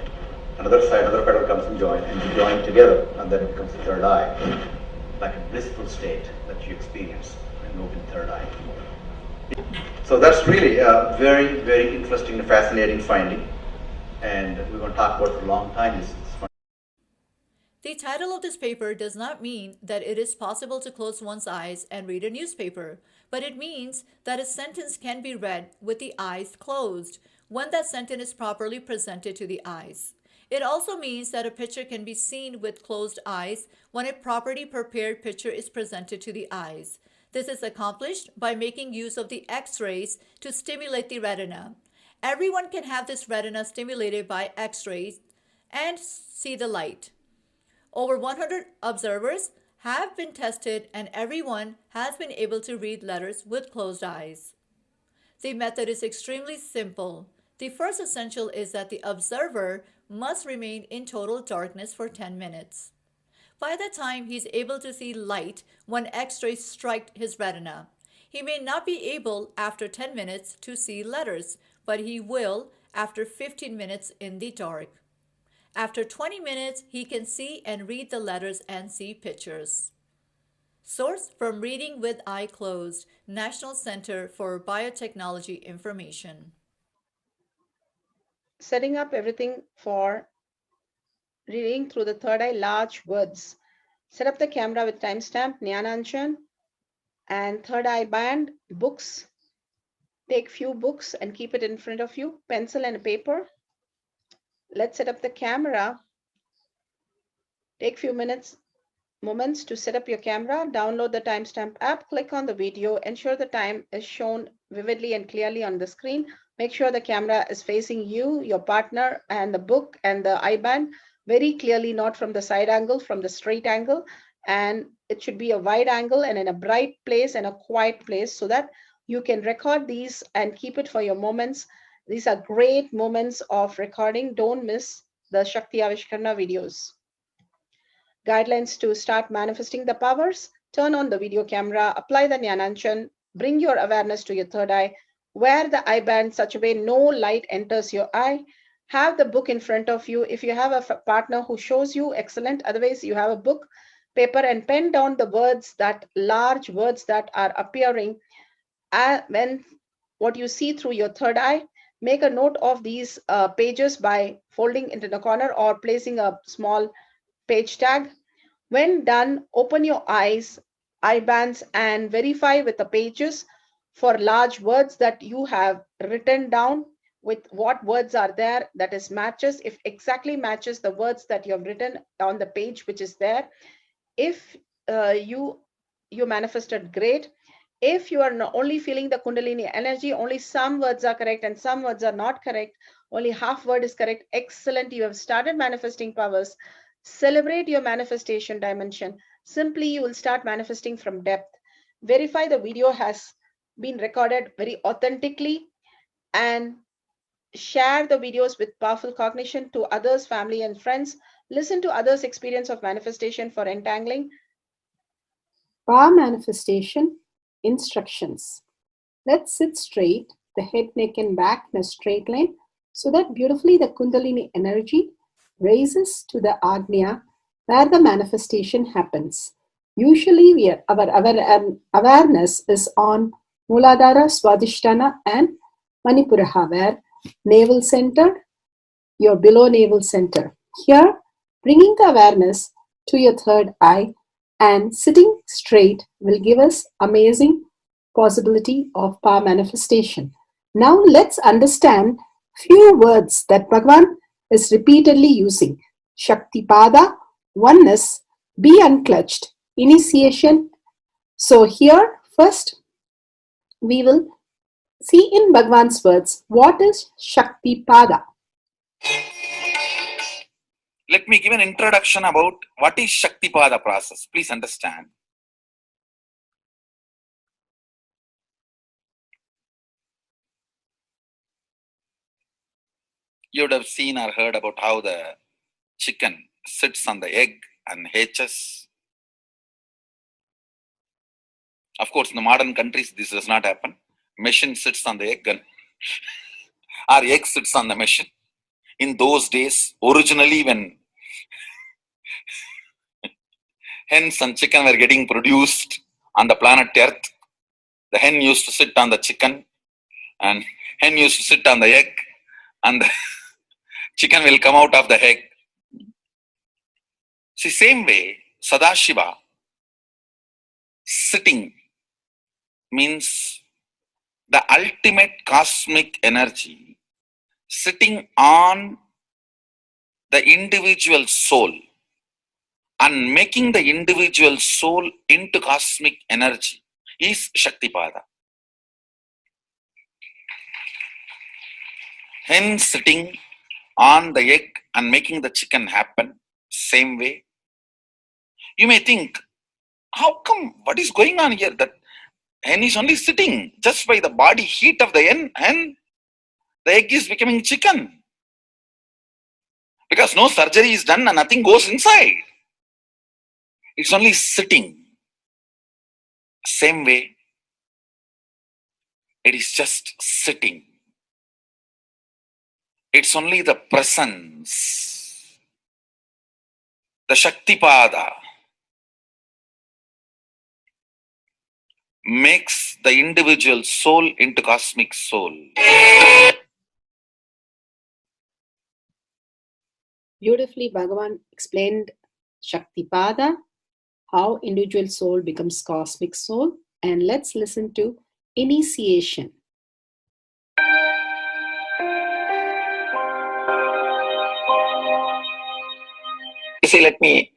Another side, another petal comes and join together, and then it becomes the third eye. Like a blissful state that you experience when you open the third eye. So that's really a very, very interesting and fascinating finding. And we're going to talk about it for a long time.
The title of this paper does not mean that it is possible to close one's eyes and read a newspaper, but it means that a sentence can be read with the eyes closed when that sentence is properly presented to the eyes. It also means that a picture can be seen with closed eyes when a properly prepared picture is presented to the eyes. This is accomplished by making use of the X-rays to stimulate the retina. Everyone can have this retina stimulated by X-rays and see the light. Over 100 observers have been tested and everyone has been able to read letters with closed eyes. The method is extremely simple. The first essential is that the observer must remain in total darkness for 10 minutes. By the time he's able to see light when X-rays strike his retina, he may not be able after 10 minutes to see letters, but he will after 15 minutes in the dark. After 20 minutes, he can see and read the letters and see pictures. Source from Reading with Eye Closed, National Center for Biotechnology Information.
Setting up everything for reading through the third eye, large words. Set up the camera with timestamp, Nithyananda, and third eye band, books. Take few books and keep it in front of you, pencil and paper. Let's set up the camera. Take few moments to set up your camera. Download the timestamp app, click on the video, ensure the time is shown vividly and clearly on the screen. Make sure the camera is facing you, your partner, and the book and the eye band very clearly, not from the side angle, from the straight angle. And it should be a wide angle and in a bright place and a quiet place so that you can record these and keep it for your moments. These are great moments of recording. Don't miss the Shakti Avishkarana videos. Guidelines to start manifesting the powers. Turn on the video camera, apply the Jnana, bring your awareness to your third eye, wear the eye band such a way no light enters your eye. Have the book in front of you. If you have a partner who shows you, excellent. Otherwise, you have a book, paper, and pen down the words, that large words that are appearing when what you see through your third eye. Make a note of these pages by folding into the corner or placing a small page tag. When done, open your eyes, eye bands, and verify with the pages for large words that you have written down with what words are there that is matches. If exactly matches the words that you have written on the page which is there, if you manifested, great. If you are not only feeling the Kundalini energy, only some words are correct and some words are not correct, only half word is correct, excellent. You have started manifesting powers. Celebrate your manifestation dimension. Simply, you will start manifesting from depth. Verify the video has been recorded very authentically and share the videos with powerful cognition to others, family and friends. Listen to others' experience of manifestation for entangling.
Power manifestation instructions. Let's sit straight, the head, neck, and back in a straight line so that beautifully the Kundalini energy raises to the Agnya where the manifestation happens. Usually our awareness is on Muladhara, Swadhisthana, and Manipuraha, where navel centered, your below navel center. Here, bringing the awareness to your third eye and sitting straight will give us amazing possibility of power manifestation. Now let's understand few words that Bhagavan is repeatedly using. Shaktipada, oneness, be unclutched, initiation. So here first we will see in Bhagavan's words what is Shaktipada.
Let me give an introduction about what is Shaktipada process. Please understand. You would have seen or heard about how the chicken sits on the egg and hatches. Of course, in the modern countries, this does not happen. Machine sits on the egg and or egg sits on the machine. In those days, originally when hens and chicken were getting produced on the planet Earth, the hen used to sit on the chicken and hen used to sit on the egg and the chicken will come out of the egg. See, same way, Sadashiva sitting means the ultimate cosmic energy sitting on the individual soul and making the individual soul into cosmic energy is Shaktipada. Hen sitting on the egg and making the chicken happen, same way. You may think, how come, what is going on here? That hen is only sitting just by the body heat of the hen, the egg is becoming chicken. Because no surgery is done and nothing goes inside. It's only sitting. Same way, it is just sitting. It's only the presence. The Shaktipada makes the individual soul into cosmic soul.
Beautifully, Bhagavan explained Shaktipada, how individual soul becomes cosmic soul. And let's listen to initiation.
You see, let me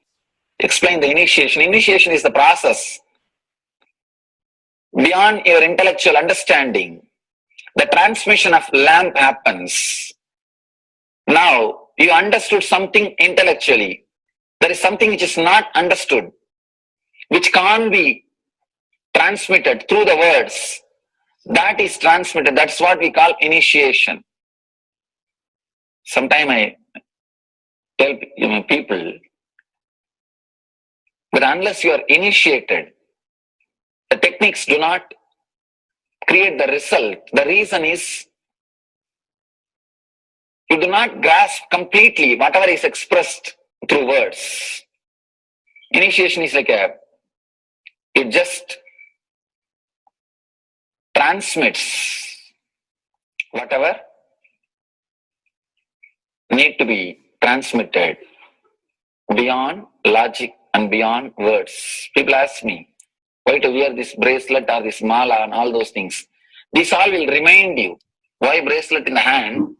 explain the initiation. Initiation is the process beyond your intellectual understanding. The transmission of lamp happens. Now, you understood something intellectually. There is something which is not understood, which can't be transmitted through the words. That is transmitted. That's what we call initiation. Sometimes I tell people that unless you are initiated, the techniques do not create the result. The reason is you do not grasp completely whatever is expressed through words. Initiation is like it just transmits whatever need to be transmitted beyond logic and beyond words. People ask me, why to wear this bracelet or this mala and all those things. This all will remind you. Why bracelet in the hand?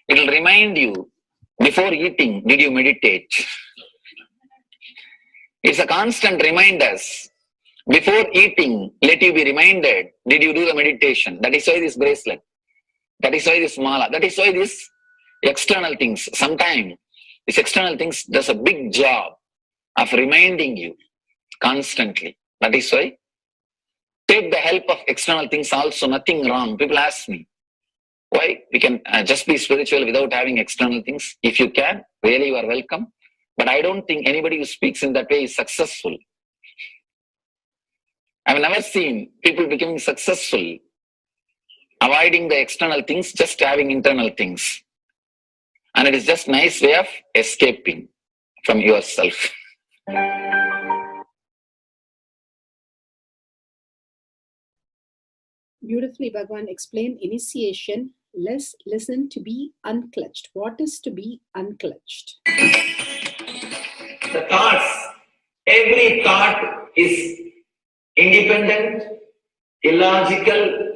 It will remind you, before eating, did you meditate? It's a constant reminder. Before eating, let you be reminded, did you do the meditation? That is why this bracelet. That is why this mala. That is why this external things. Sometimes this external things does a big job of reminding you constantly. That is why take the help of external things also, nothing wrong. People ask me, why we can just be spiritual without having external things? If you can, really you are welcome. But I don't think anybody who speaks in that way is successful. I've never seen people becoming successful, avoiding the external things, just having internal things. And it is just a nice way of escaping from yourself.
Beautifully, Bhagavan explained initiation Let's listen to be unclutched. What is to be unclutched?
The thoughts, every thought is independent, illogical,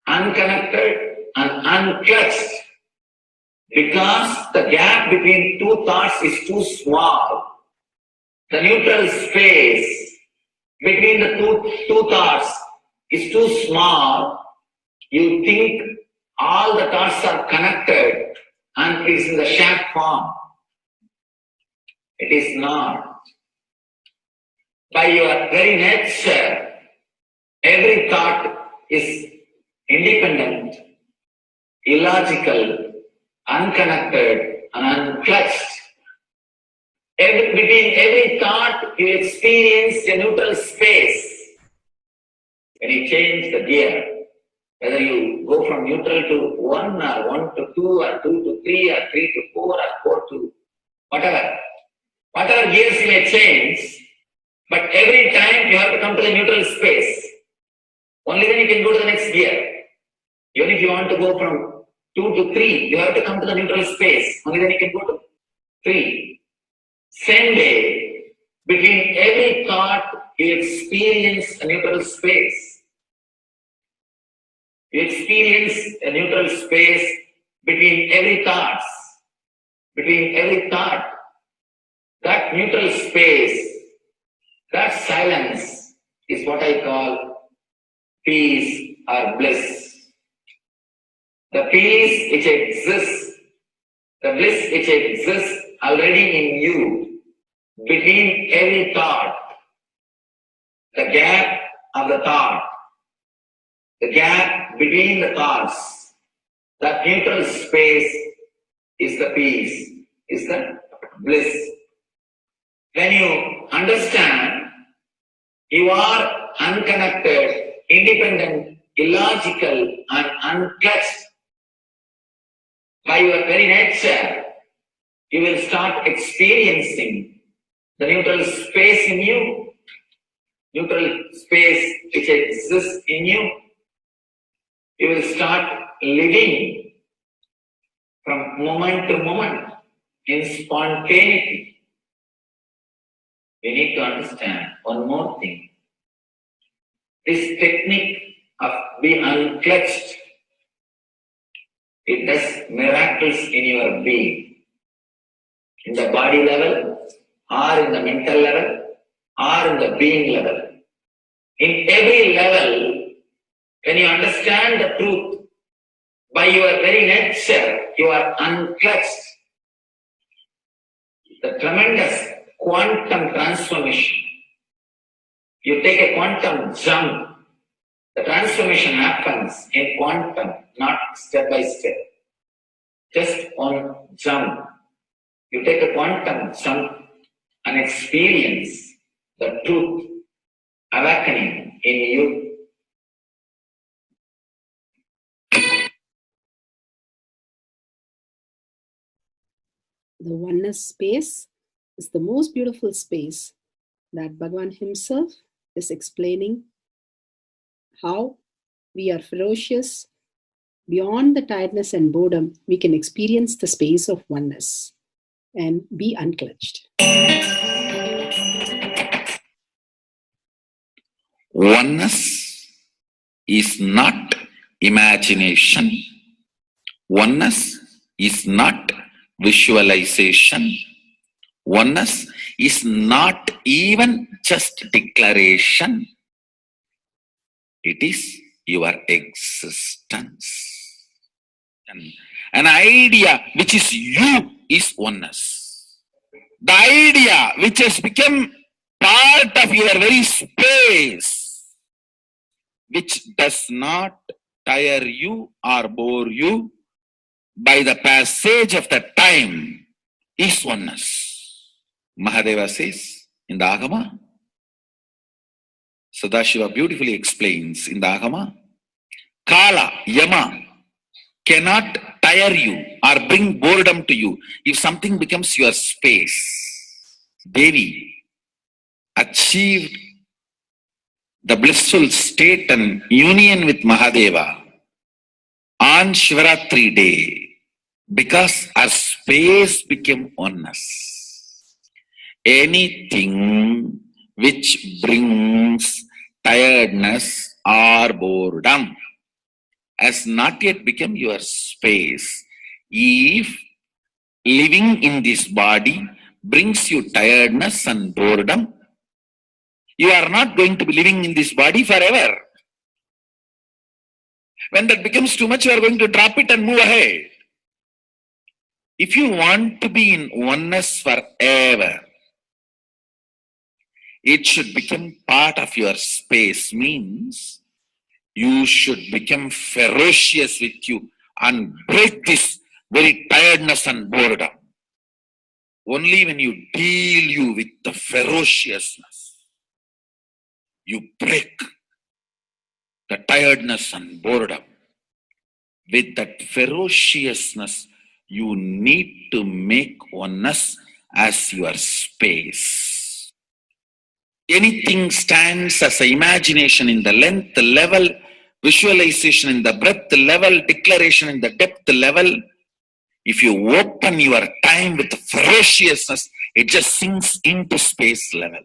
unconnected, and unclutched because the gap between two thoughts is too small. The neutral space between the two thoughts is too small. You think all the thoughts are connected and it is in the shared form. It is not. By your very nature, every thought is independent, illogical, unconnected, and unclutched. Between every thought, you experience a neutral space. When you change the gear, whether you go from neutral to 1 or 1 to 2 or 2 to 3 or 3 to 4 or 4 to whatever gears you may change, but every time you have to come to the neutral space. Only then you can go to the next gear. Even if you want to go from 2 to 3, you have to come to the neutral space. Only then you can go to 3. Same way, between every thought, you experience a neutral space. You experience a neutral space between every thought. Between every thought. That neutral space, that silence is what I call peace or bliss. The peace which exists, the bliss which exists already in you, between every thought, the gap of the thought, the gap between the thoughts, that neutral space is the peace, is the bliss. When you understand you are unconnected, independent, illogical, and unclutched by your very nature, you will start experiencing the neutral space in you, neutral space which exists in you. You will start living from moment to moment in spontaneity. We need to understand one more thing. This technique of being unclutched, it does miracles in your being. In the body level, or in the mental level, or in the being level. In every level, when you understand the truth, by your very nature, you are unclutched. The tremendous quantum transformation. You take a quantum jump. The transformation happens in quantum, not step by step. Just one jump. You take a quantum jump and experience the truth awakening in you.
The oneness space is the most beautiful space that Bhagavan himself is explaining how we are ferocious. Beyond the tiredness and boredom, we can experience the space of oneness and be unclutched.
Oneness is not imagination. Oneness is not visualization. Oneness is not even just declaration. It is your existence. An idea which is you is oneness. The idea which has become part of your very space, which does not tire you or bore you by the passage of the time, is oneness. Mahadeva says in the Agama, Sadashiva beautifully explains in the Agama, Kala, Yama cannot tire you or bring boredom to you if something becomes your space. Devi achieved the blissful state and union with Mahadeva on Shivaratri day, because our space became oneness, anything which brings tiredness or boredom has not yet become your space. If living in this body brings you tiredness and boredom, you are not going to be living in this body forever. When that becomes too much, you are going to drop it and move ahead. If you want to be in oneness forever, it should become part of your space, means you should become ferocious with you and break this very tiredness and boredom. Only when you deal you with the ferociousness, you break the tiredness and boredom. With that ferociousness, you need to make oneness as your space. Anything stands as an imagination in the length level, visualization in the breadth level, declaration in the depth level. If you open your time with ferociousness, it just sinks into space level.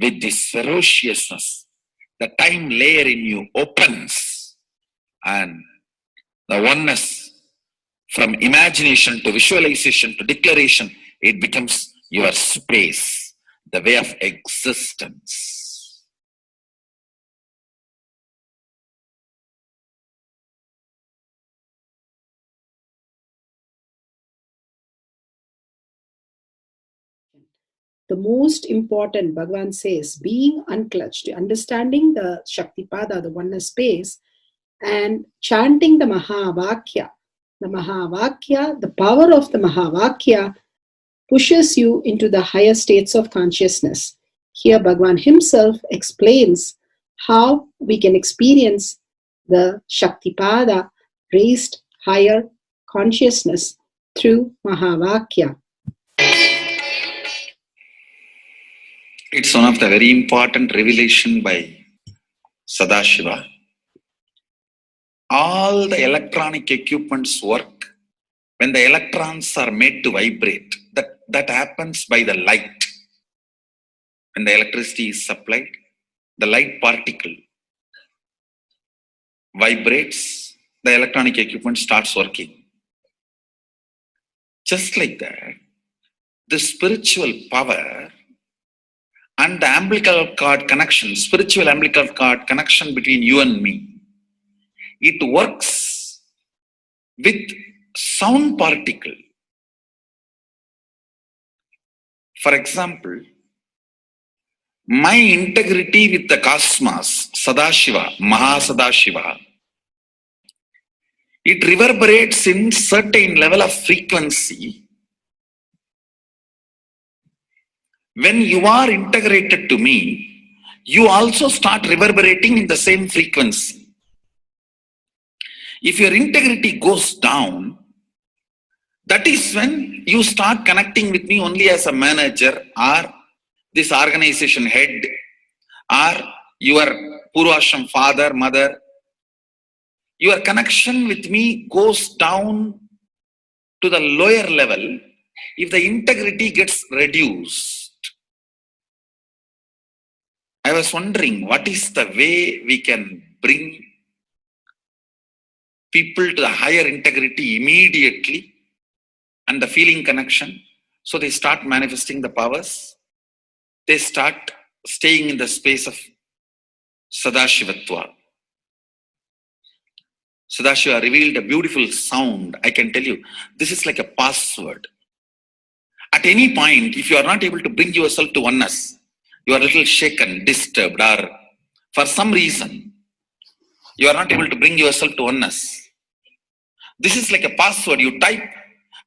With this ferociousness, the time layer in you opens, and the oneness from imagination to visualization to declaration, it becomes your space, the way of existence.
The most important, Bhagavan says, being unclutched, understanding the Shaktipada, the oneness space, and chanting the Mahavakya. The Mahavakya, the power of the Mahavakya pushes you into the higher states of consciousness. Here Bhagavan himself explains how we can experience the Shaktipada, raised higher consciousness, through Mahavakya.
It's one of the very important revelation by Sadashiva. All the electronic equipments work when the electrons are made to vibrate. That happens by the light. When the electricity is supplied, the light particle vibrates, the electronic equipment starts working. Just like that, the spiritual power and the umbilical cord connection, spiritual umbilical cord connection between you and me, it works with sound particle. For example, my integrity with the cosmos, Sadashiva, Mahasadashiva, it reverberates in certain level of frequency. When you are integrated to me, you also start reverberating in the same frequency. If your integrity goes down, that is when you start connecting with me only as a manager or this organization head or your Purvashram father, mother. Your connection with me goes down to the lower level if the integrity gets reduced. I was wondering, what is the way we can bring people to the higher integrity immediately and the feeling connection, so they start manifesting the powers, they start staying in the space of Sadashivatva. Sadashiva revealed a beautiful sound. I can tell you, this is like a password. At any point, if you are not able to bring yourself to oneness, you are a little shaken, disturbed, or for some reason, you are not able to bring yourself to oneness. This is like a password. You type,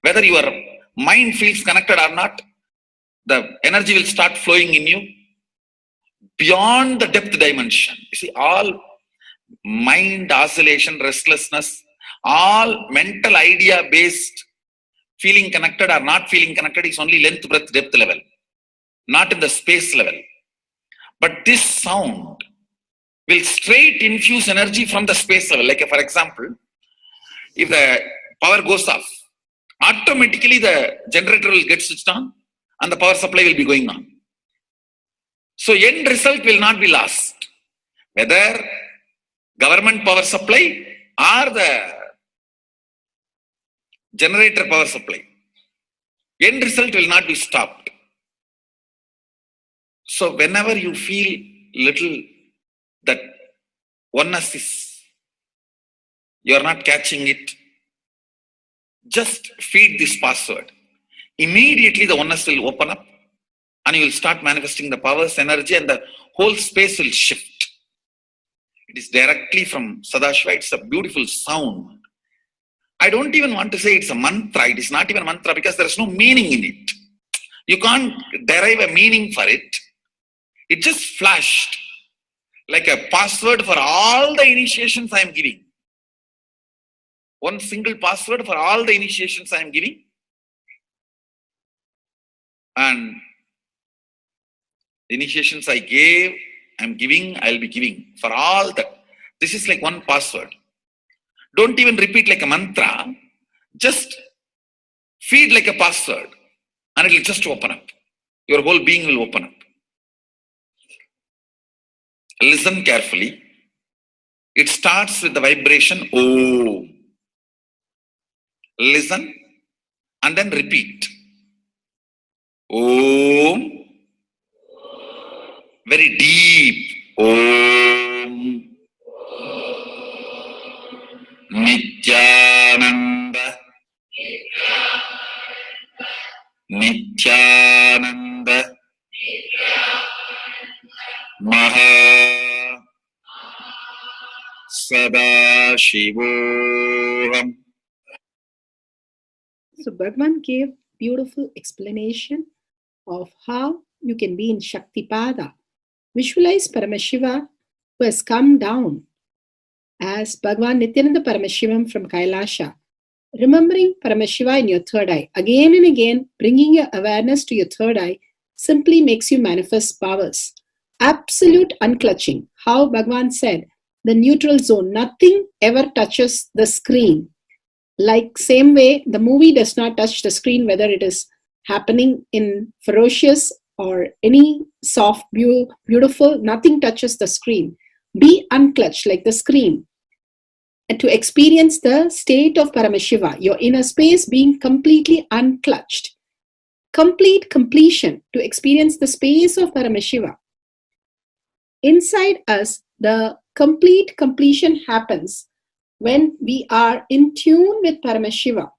whether your mind feels connected or not, the energy will start flowing in you beyond the depth dimension. You see, all mind oscillation, restlessness, all mental idea based feeling connected or not feeling connected is only length, breadth, depth level, not in the space level. But this sound will straight infuse energy from the space level. Like for example,
If the power goes off, automatically the generator will get switched on and the power supply will be going on. So end result will not be lost. Whether government power supply or the generator power supply, end result will not be stopped. So whenever you feel little that oneness is, you are not catching it, just feed this password. Immediately the oneness will open up and you will start manifesting the powers, energy, and the whole space will shift. It is directly from Sadashiva. It's a beautiful sound. I don't even want to say it's a mantra. It is not even a mantra because there is no meaning in it. You can't derive a meaning for it. It just flashed like a password for all the initiations I am giving. One single password for all the initiations I am giving. And the initiations I gave, I am giving, I will be giving for all that. This is like one password. Don't even repeat like a mantra. Just feed like a password and it will just open up. Your whole being will open up. Listen carefully. It starts with the vibration Om. Listen and then repeat. Om. Very deep. Om. Nithyananda. Nithyananda. Maha Sadashivoham.
So Bhagavan gave beautiful explanation of how you can be in Shaktipada. Visualize Paramashiva who has come down as Bhagavan Nithyananda Paramashivam from Kailasha. Remembering Paramashiva in your third eye, again and again, bringing your awareness to your third eye simply makes you manifest powers. Absolute unclutching. How Bhagavan said, the neutral zone, nothing ever touches the screen. Like same way, the movie does not touch the screen, whether it is happening in ferocious or any soft, beautiful, nothing touches the screen. Be unclutched like the screen. And to experience the state of Paramashiva, your inner space being completely unclutched. Complete completion to experience the space of Paramashiva. Inside us, the complete completion happens when we are in tune with Paramashiva.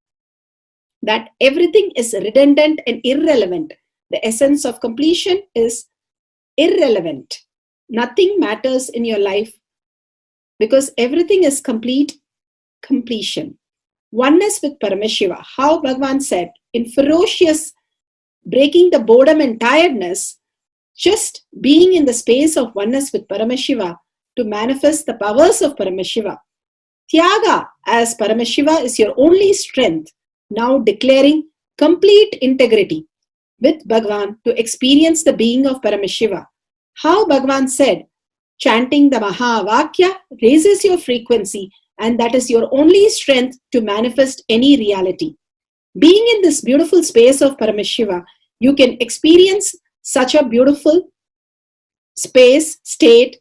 That everything is redundant and irrelevant. The essence of completion is irrelevant. Nothing matters in your life because everything is complete completion. Oneness with Paramashiva. How Bhagavan said, in ferocious breaking the boredom and tiredness, just being in the space of oneness with Paramashiva to manifest the powers of Paramashiva. Tyaga as Paramashiva is your only strength, now declaring complete integrity with Bhagavan to experience the being of Paramashiva. How Bhagavan said, chanting the Mahavakya raises your frequency and that is your only strength to manifest any reality. Being in this beautiful space of Paramashiva, you can experience such a beautiful space, state,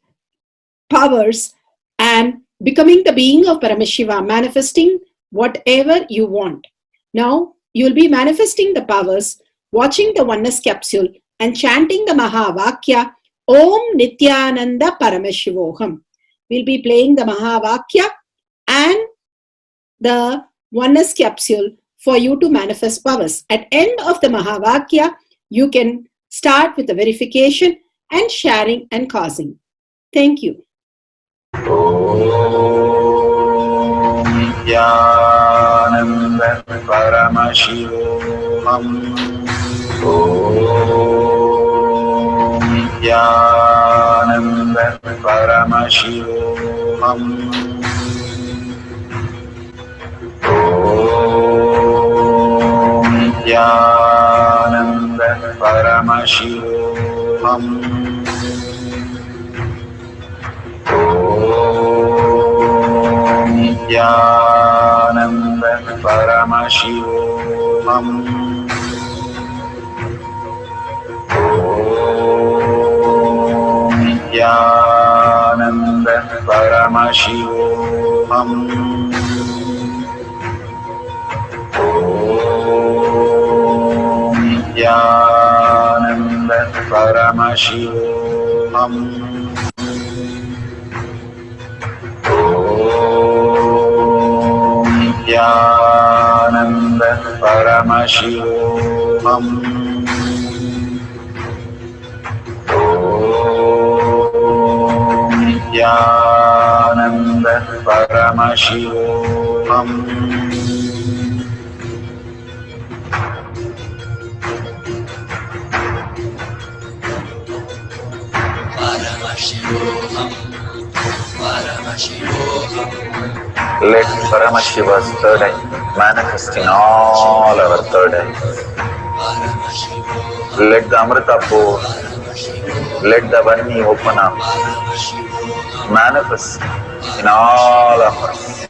powers, and becoming the being of Paramashiva, manifesting whatever you want. Now, you will be manifesting the powers, watching the oneness capsule, and chanting the Mahavakya, Om Nithyananda Paramashivoham. We'll be playing the Mahavakya and the oneness capsule for you to manifest powers. At end of the Mahavakya, you can start with the verification and sharing and causing. Thank you.
Om Nithyananda Paramashivoham. Om Nithyananda Paramashivoham. Om Nithyananda Paramashivoham. Om Nithyananda
Paramashivoham. Nithyananda Paramashivoham. Nithyananda Paramashivoham. Nithyananda Paramashivoham. Nithyananda Paramashivoham. Let Paramashiva's third eye manifest in all our third eyes. Let the Amrita pour, let the Vani open up, manifest in all of us.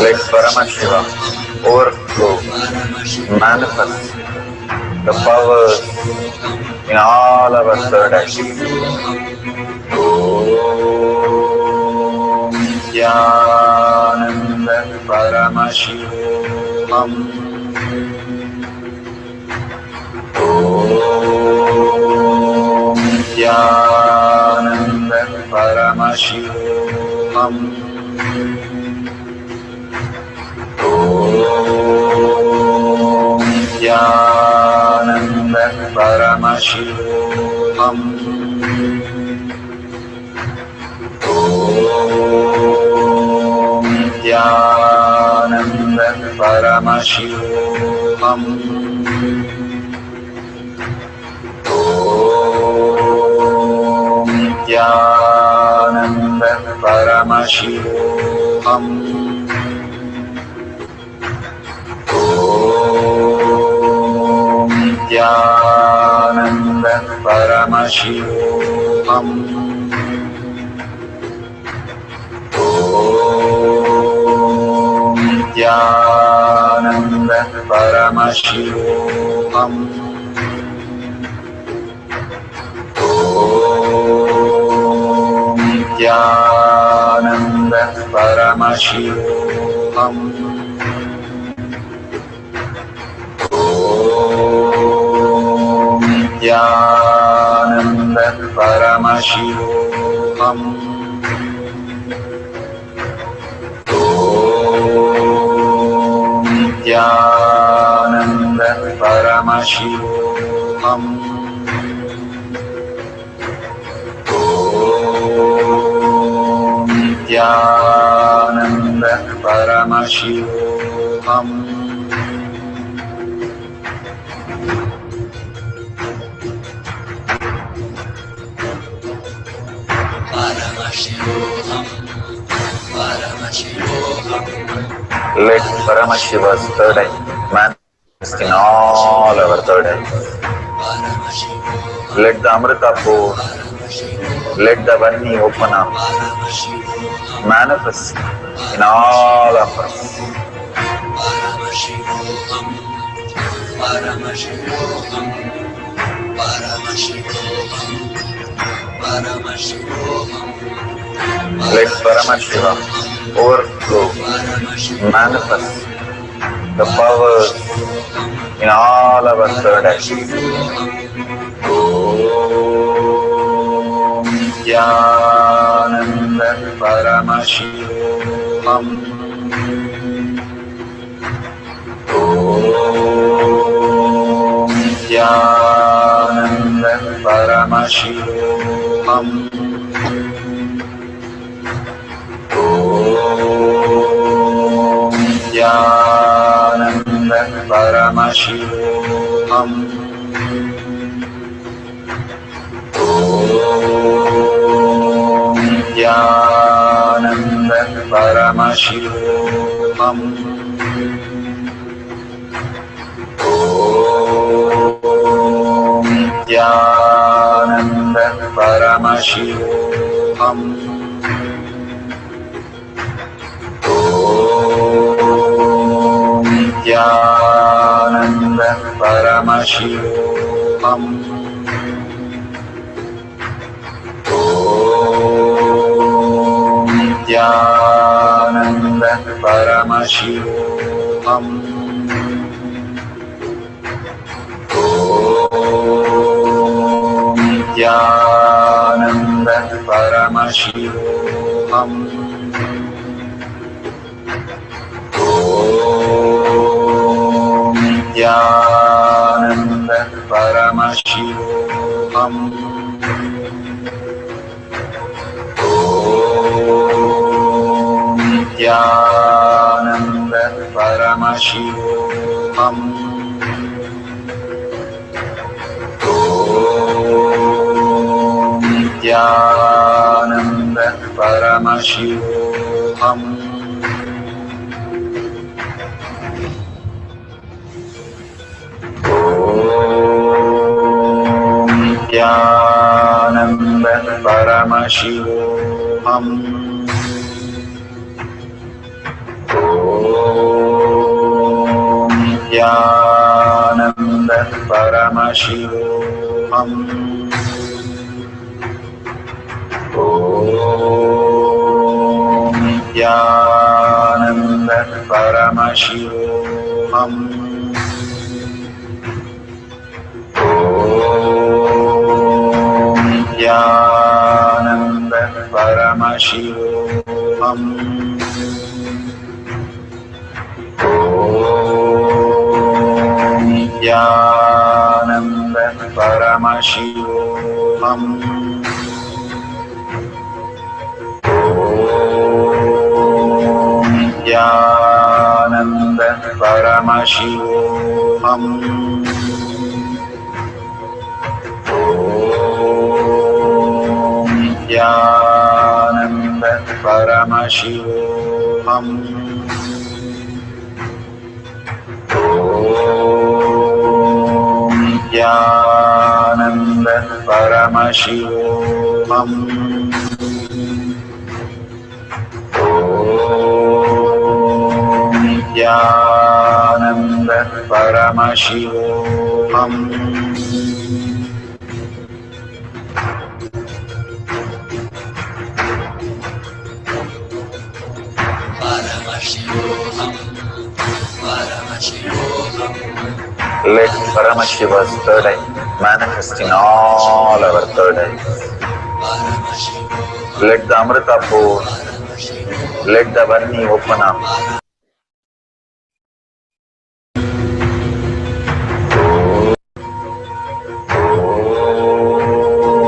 Let Paramashiva overflow, manifest the powers in all our third eyes. Om Nithyananda Paramashivoham. Om Nithyananda Paramashivoham. Om Nithyananda Paramashivoham. Om Nithyananda Paramashivoham. Om Nithyananda Paramashivoham. Om Nithyananda Paramashivoham. Om Nithyananda Paramashivoham. Om Nithyananda Paramashivoham. Om Nithyananda Paramashivoham. Om Nithyananda Paramashivoham. Om Nithyananda Paramashivoham. Let Paramashiva's third eye manifest in all our third eyes. Let the Amrita pour, let the Vani open up, manifest in all of us. Let Paramashiva overflow, manifest the powers in all our third eyes. Om Nithyananda Paramashivoham. Om Nithyananda Paramashivoham. Om Nithyananda Paramashivoham. Om Nithyananda Paramashivoham. Om Paramashivoham. Om Nithyananda Paramashivoham. Om Nithyananda Paramashivoham. Om Nithyananda Paramashivoham. Om Nithyananda Paramashivoham. Om Nithyananda Paramashivoham. Om Nithyananda Paramashivoham. Om Nithyananda Paramashivoham. Om Nithyananda Paramashivoham. Om Nithyananda Paramashivoham. Om Nithyananda Paramashivoham. Om Nithyananda Paramashivoham. Om Nithyananda Paramashivoham. Om Nithyananda Paramashivoham. Om Nithyananda Paramashivoham. Om Nithyananda Paramashivoham. Let Paramashiva's third eye manifest in all our third eyes. Let the Amrita pour, let the Varni open up.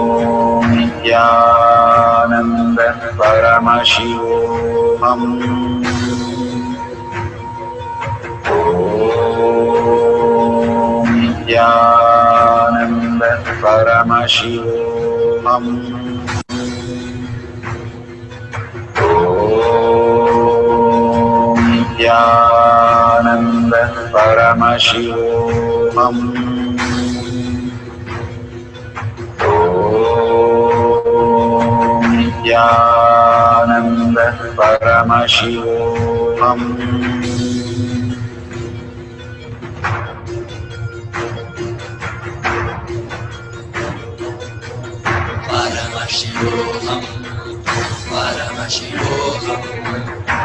Om Nithyananda Paramashivoham. Om Nithyananda Paramashivoham. Om Nithyananda Paramashivoham. Om Nithyananda Paramashivoham.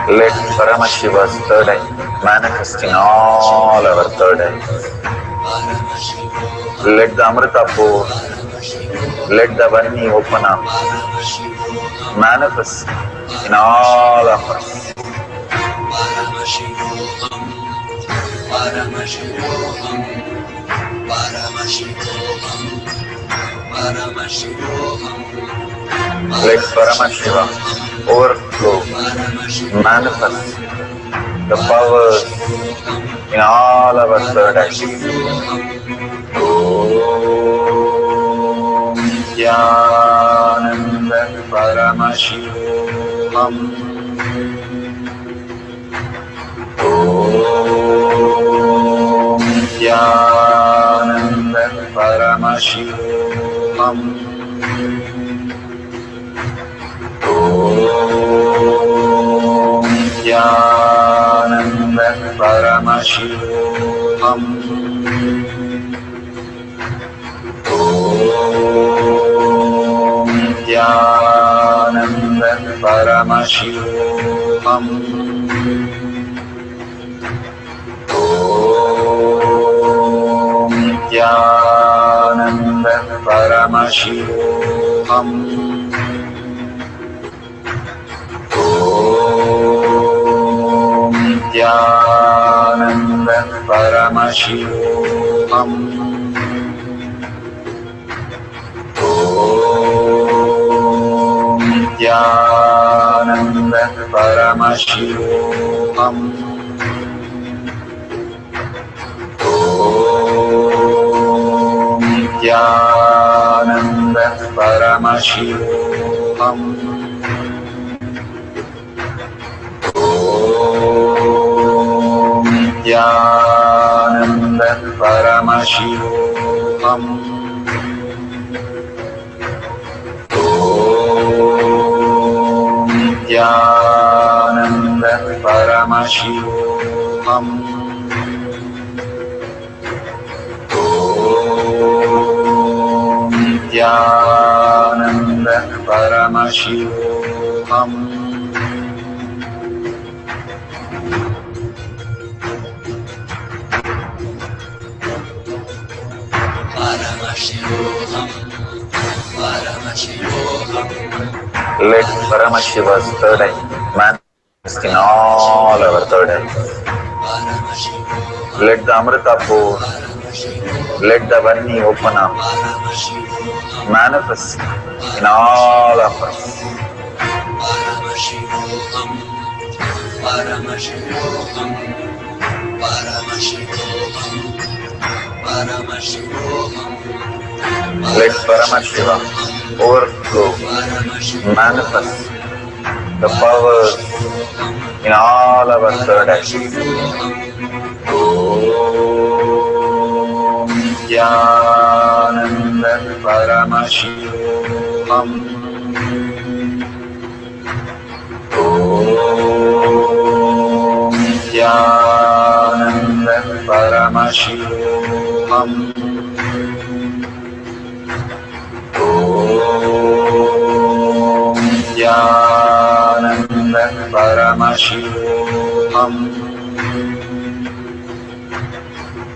Let Paramashiva's third eye manifest in all our third eyes. Let the Amrita pour, let the Varni open up, manifest in all of us. Let Paramashiva overflow, manifest the powers in all our third eyes. Om Nithyananda Paramashivoham. Om Nithyananda Paramashivoham. Paramashivoham. Om Nithyananda Paramashivoham. Om Nithyananda Paramashivoham. Om Nithyananda Paramashivoham. Om Nithyananda Paramashivoham. Om Nithyananda Paramashivoham. Om Nithyananda Paramashivoham. Om Nithyananda Paramashivoham. Om Nithyananda Paramashivoham. Let Paramashiva's third eye manifest in all our third eyes. Let the Amrita pour, let the Varni open up, manifest in all of us. Let Paramashiva overflow, manifest the powers in all our third eyes. Om Nithyananda Paramashivoham. Om Nithyananda Paramashivoham. Om Nithyananda Paramashivoham.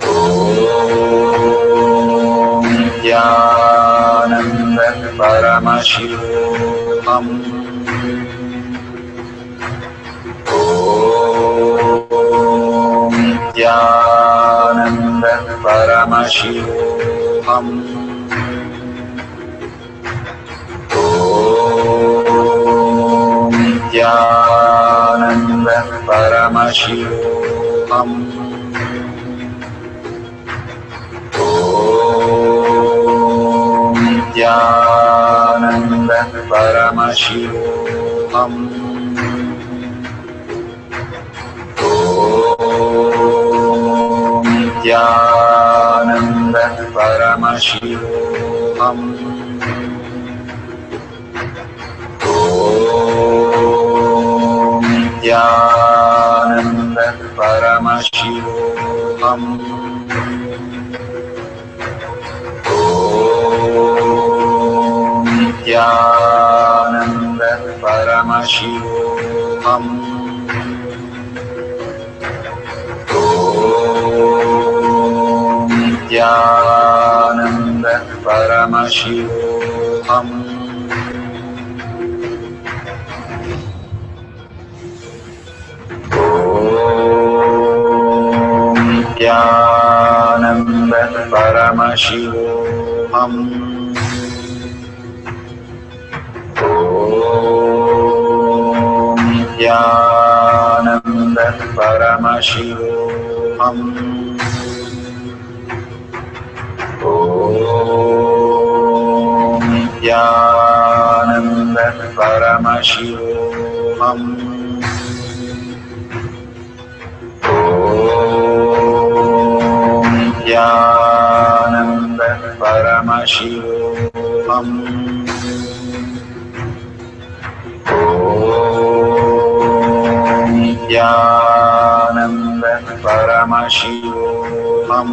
Om Nithyananda Paramashivoham. Om Nithyananda Paramashivoham. Om Nithyananda Paramashivoham. Om Nithyananda Paramashivoham. Om Nithyananda Paramashivoham. Om Nithyananda Paramashivoham. Om Nithyananda Paramashivoham. Om Nithyananda Paramashivoham. Om Nithyananda Paramashivoham. Om Nithyananda Paramashivoham. Om Nithyananda Paramashivoham. Om Nithyananda Paramashivoham. Om Nithyananda Paramashivoham. Paramashivoham.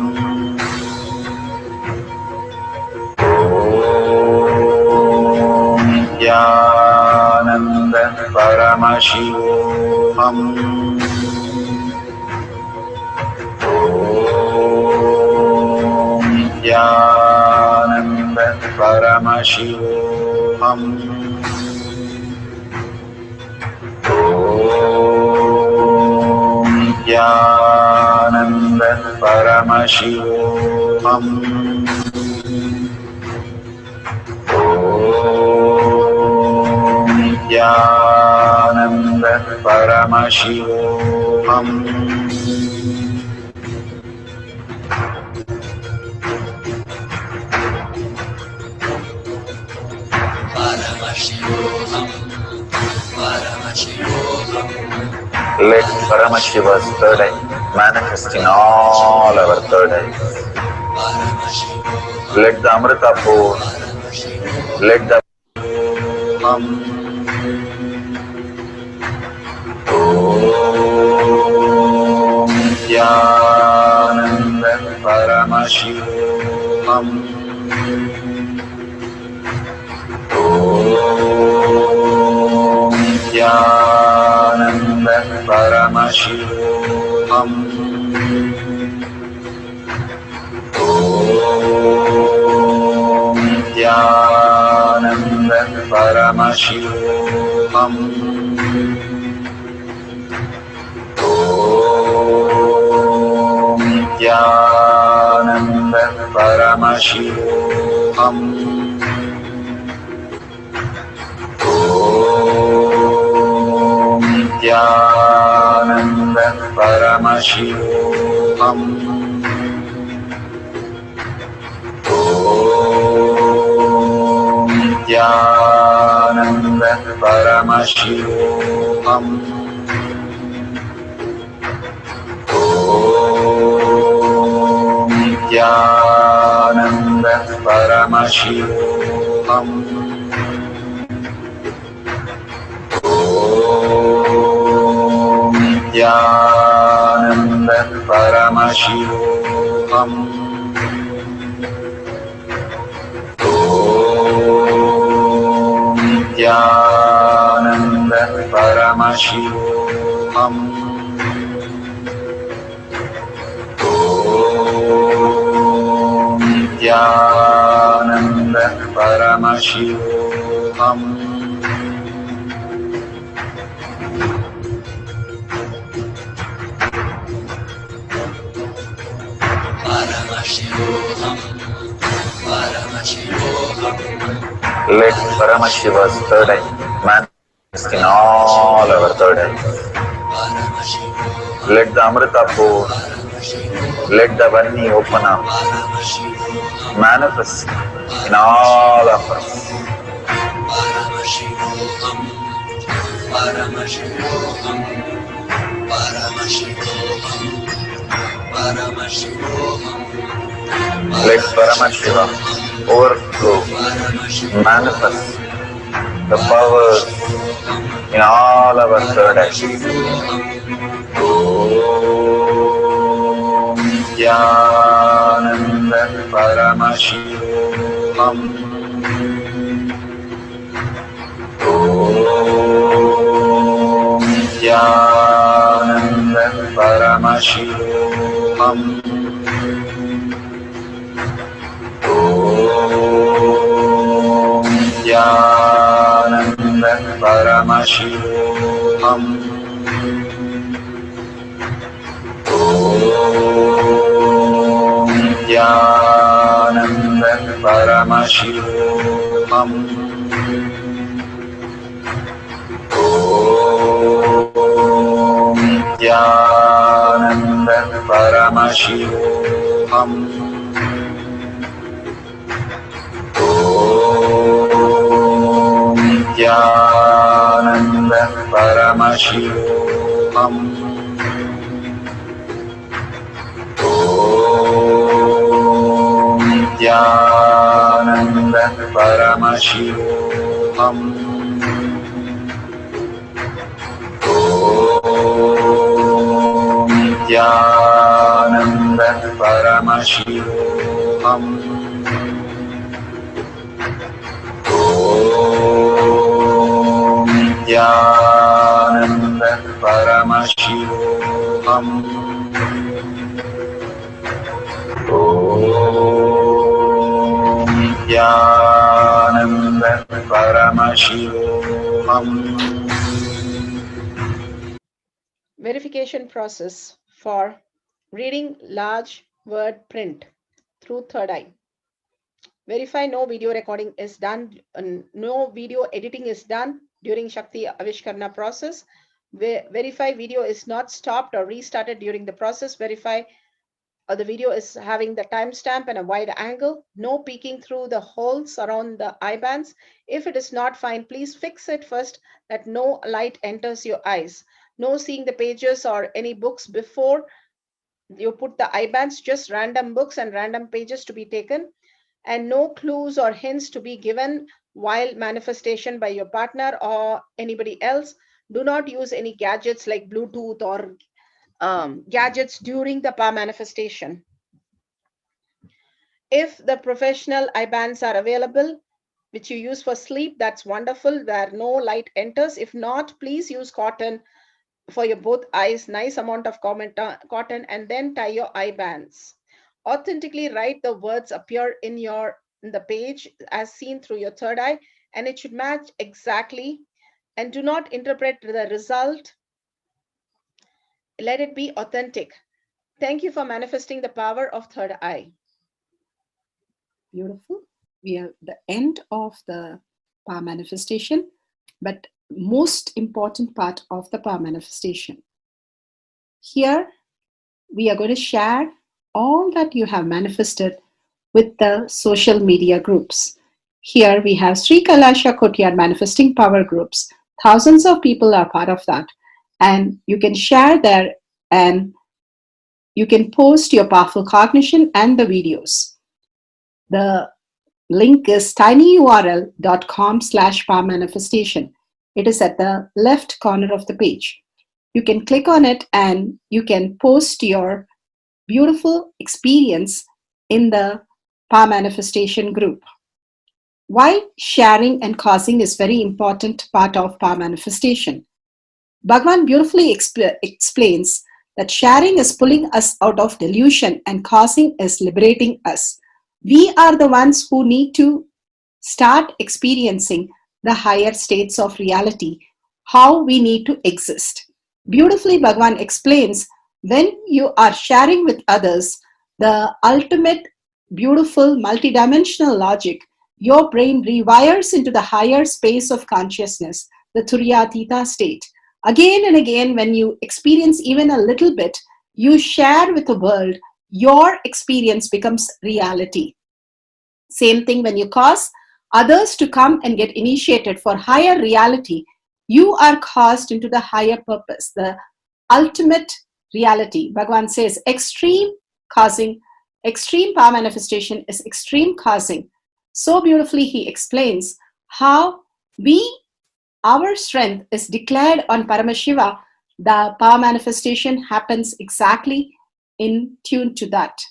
Nithyananda Paramashivoham. Nithyananda Paramashivoham. Nithyananda Paramashivoham. Nithyananda Paramashivoham. Let Paramashiva's third eye manifest in all our third eyes. Let the Amrita pour, let the Om Nithyananda Paramashivoham. Nithyananda Paramashivoham. Nithyananda Paramashivoham. Nithyananda Paramashivoham. Nithyananda Paramashivoham. Nithyananda Paramashivoham. Nithyananda Paramashivoham. Nithyananda Paramashivoham. Nithyananda Paramashivoham. Nithyananda Paramashivoham. Let Paramashiva's third eye manifest in all our third eyes. Let the Amrita pour, let the Vani open up, manifest in all of us. Let Paramashiva overflow, manifest the powers in all our third eyes. Om Nithyananda Paramashivoham. Om Nithyananda Paramashivoham. Om Nithyananda Paramashivoham. Om Nithyananda Paramashivoham. Om Nithyananda Paramashivoham. Om Nithyananda Paramashivoham. Om Nithyananda Paramashivoham. Om Nithyananda Paramashivoham. Om Nithyananda Paramashivoham. Om Nithyananda Paramashivoham.
Verification process for reading large word print through third eye. Verify no video recording is done, no video editing is done during Shakti Avishkarna process. Verify video is not stopped or restarted during the process. Verify the video is having the timestamp and a wide angle. No peeking through the holes around the eye bands. If it is not fine, please fix it first that no light enters your eyes. No seeing the pages or any books before you put the eye bands, just random books and random pages to be taken. And no clues or hints to be given while manifestation by your partner or anybody else. Do not use any gadgets like Bluetooth or gadgets during the power manifestation. If the professional eye bands are available, which you use for sleep, that's wonderful, where no light enters. If not, please use cotton for your both eyes, nice amount of cotton, and then tie your eye bands. Authentically write the words appear in the page as seen through your third eye, and it should match exactly. And do not interpret the result. Let it be authentic. Thank you for manifesting the power of third eye. Beautiful. We are at the end of the power manifestation, but most important part of the power manifestation. Here, we are going to share all that you have manifested with the social media groups. Here we have Sri Kailasha Kotyar manifesting power groups. Thousands of people are part of that. And you can share there and you can post your powerful cognition and the videos. The link is tinyurl.com/power manifestation. It is at the left corner of the page. You can click on it and you can post your beautiful experience in the power manifestation group. Why sharing and causing is very important part of power manifestation. Bhagavan beautifully explains that sharing is pulling us out of delusion and causing is liberating us. We are the ones who need to start experiencing the higher states of reality, how we need to exist. Beautifully, Bhagavan explains when you are sharing with others the ultimate beautiful multidimensional logic, your brain rewires into the higher space of consciousness, the Turyatita state. Again and again, when you experience even a little bit, you share with the world, your experience becomes reality. Same thing when you cause others to come and get initiated for higher reality, you are caused into the higher purpose, the ultimate reality. Bhagavan says extreme causing, extreme power manifestation is extreme causing. So beautifully he explains how our strength is declared on Paramashiva. The power manifestation happens exactly in tune to that.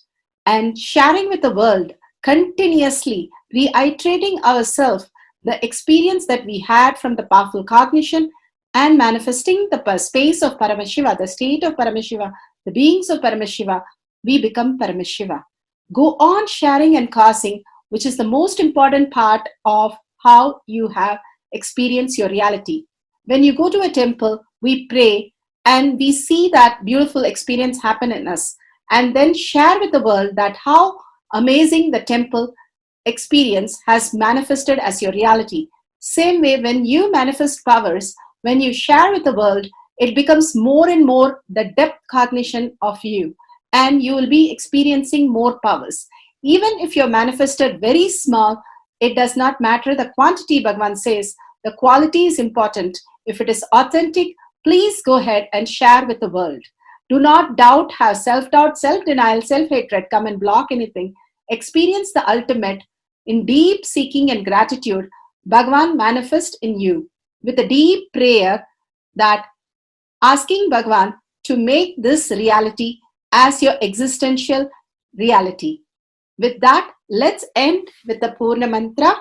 And sharing with the world, continuously reiterating ourselves the experience that we had from the powerful cognition and manifesting the space of Paramashiva, the state of Paramashiva, the beings of Paramashiva, we become Paramashiva. Go on sharing and causing, which is the most important part of how you have experienced your reality. When you go to a temple, we pray and we see that beautiful experience happen in us, and then share with the world that how amazing the temple experience has manifested as your reality. Same way, when you manifest powers, when you share with the world, it becomes more and more the depth cognition of you, and you will be experiencing more powers. Even if you're manifested very small, it does not matter the quantity. Bhagavan says the quality is important. If it is authentic, please go ahead and share with the world. Do not doubt, have self-doubt, self-denial, self-hatred come and block anything. Experience the ultimate in deep seeking and gratitude. Bhagavan manifest in you with a deep prayer, that asking Bhagavan to make this reality as your existential
reality. With that, let's end with the Purna Mantra,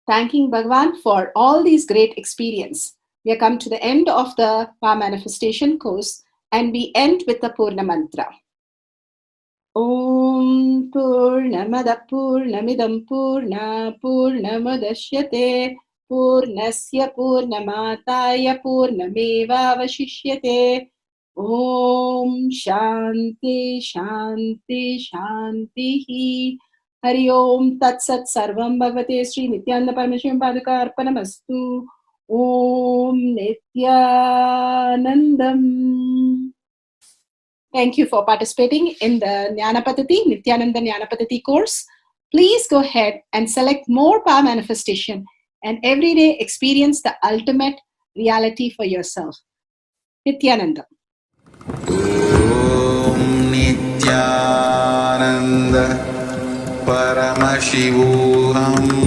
thanking Bhagwan for all these great experience. We have come to the end of the Power Manifestation course, and we end with the Purna Mantra. Om Purnamada Purnamidam Purna Purnamudashyate Purnasya Purnamataya Purnameva Vashishyate. Om Shanti Shanti Shanti. Hari Om Tat Sat Sarvam Bhavate Sri Nithyananda Parameshivam Padaka Arpanamastu. Om Nithyanandam. Thank you for participating in the Jnana Paddhati, Nithyananda Jnana Paddhati course. Please go ahead and select more power manifestation and every day experience the ultimate reality for yourself. Nithyananda.
Om Nithyananda Paramashivoham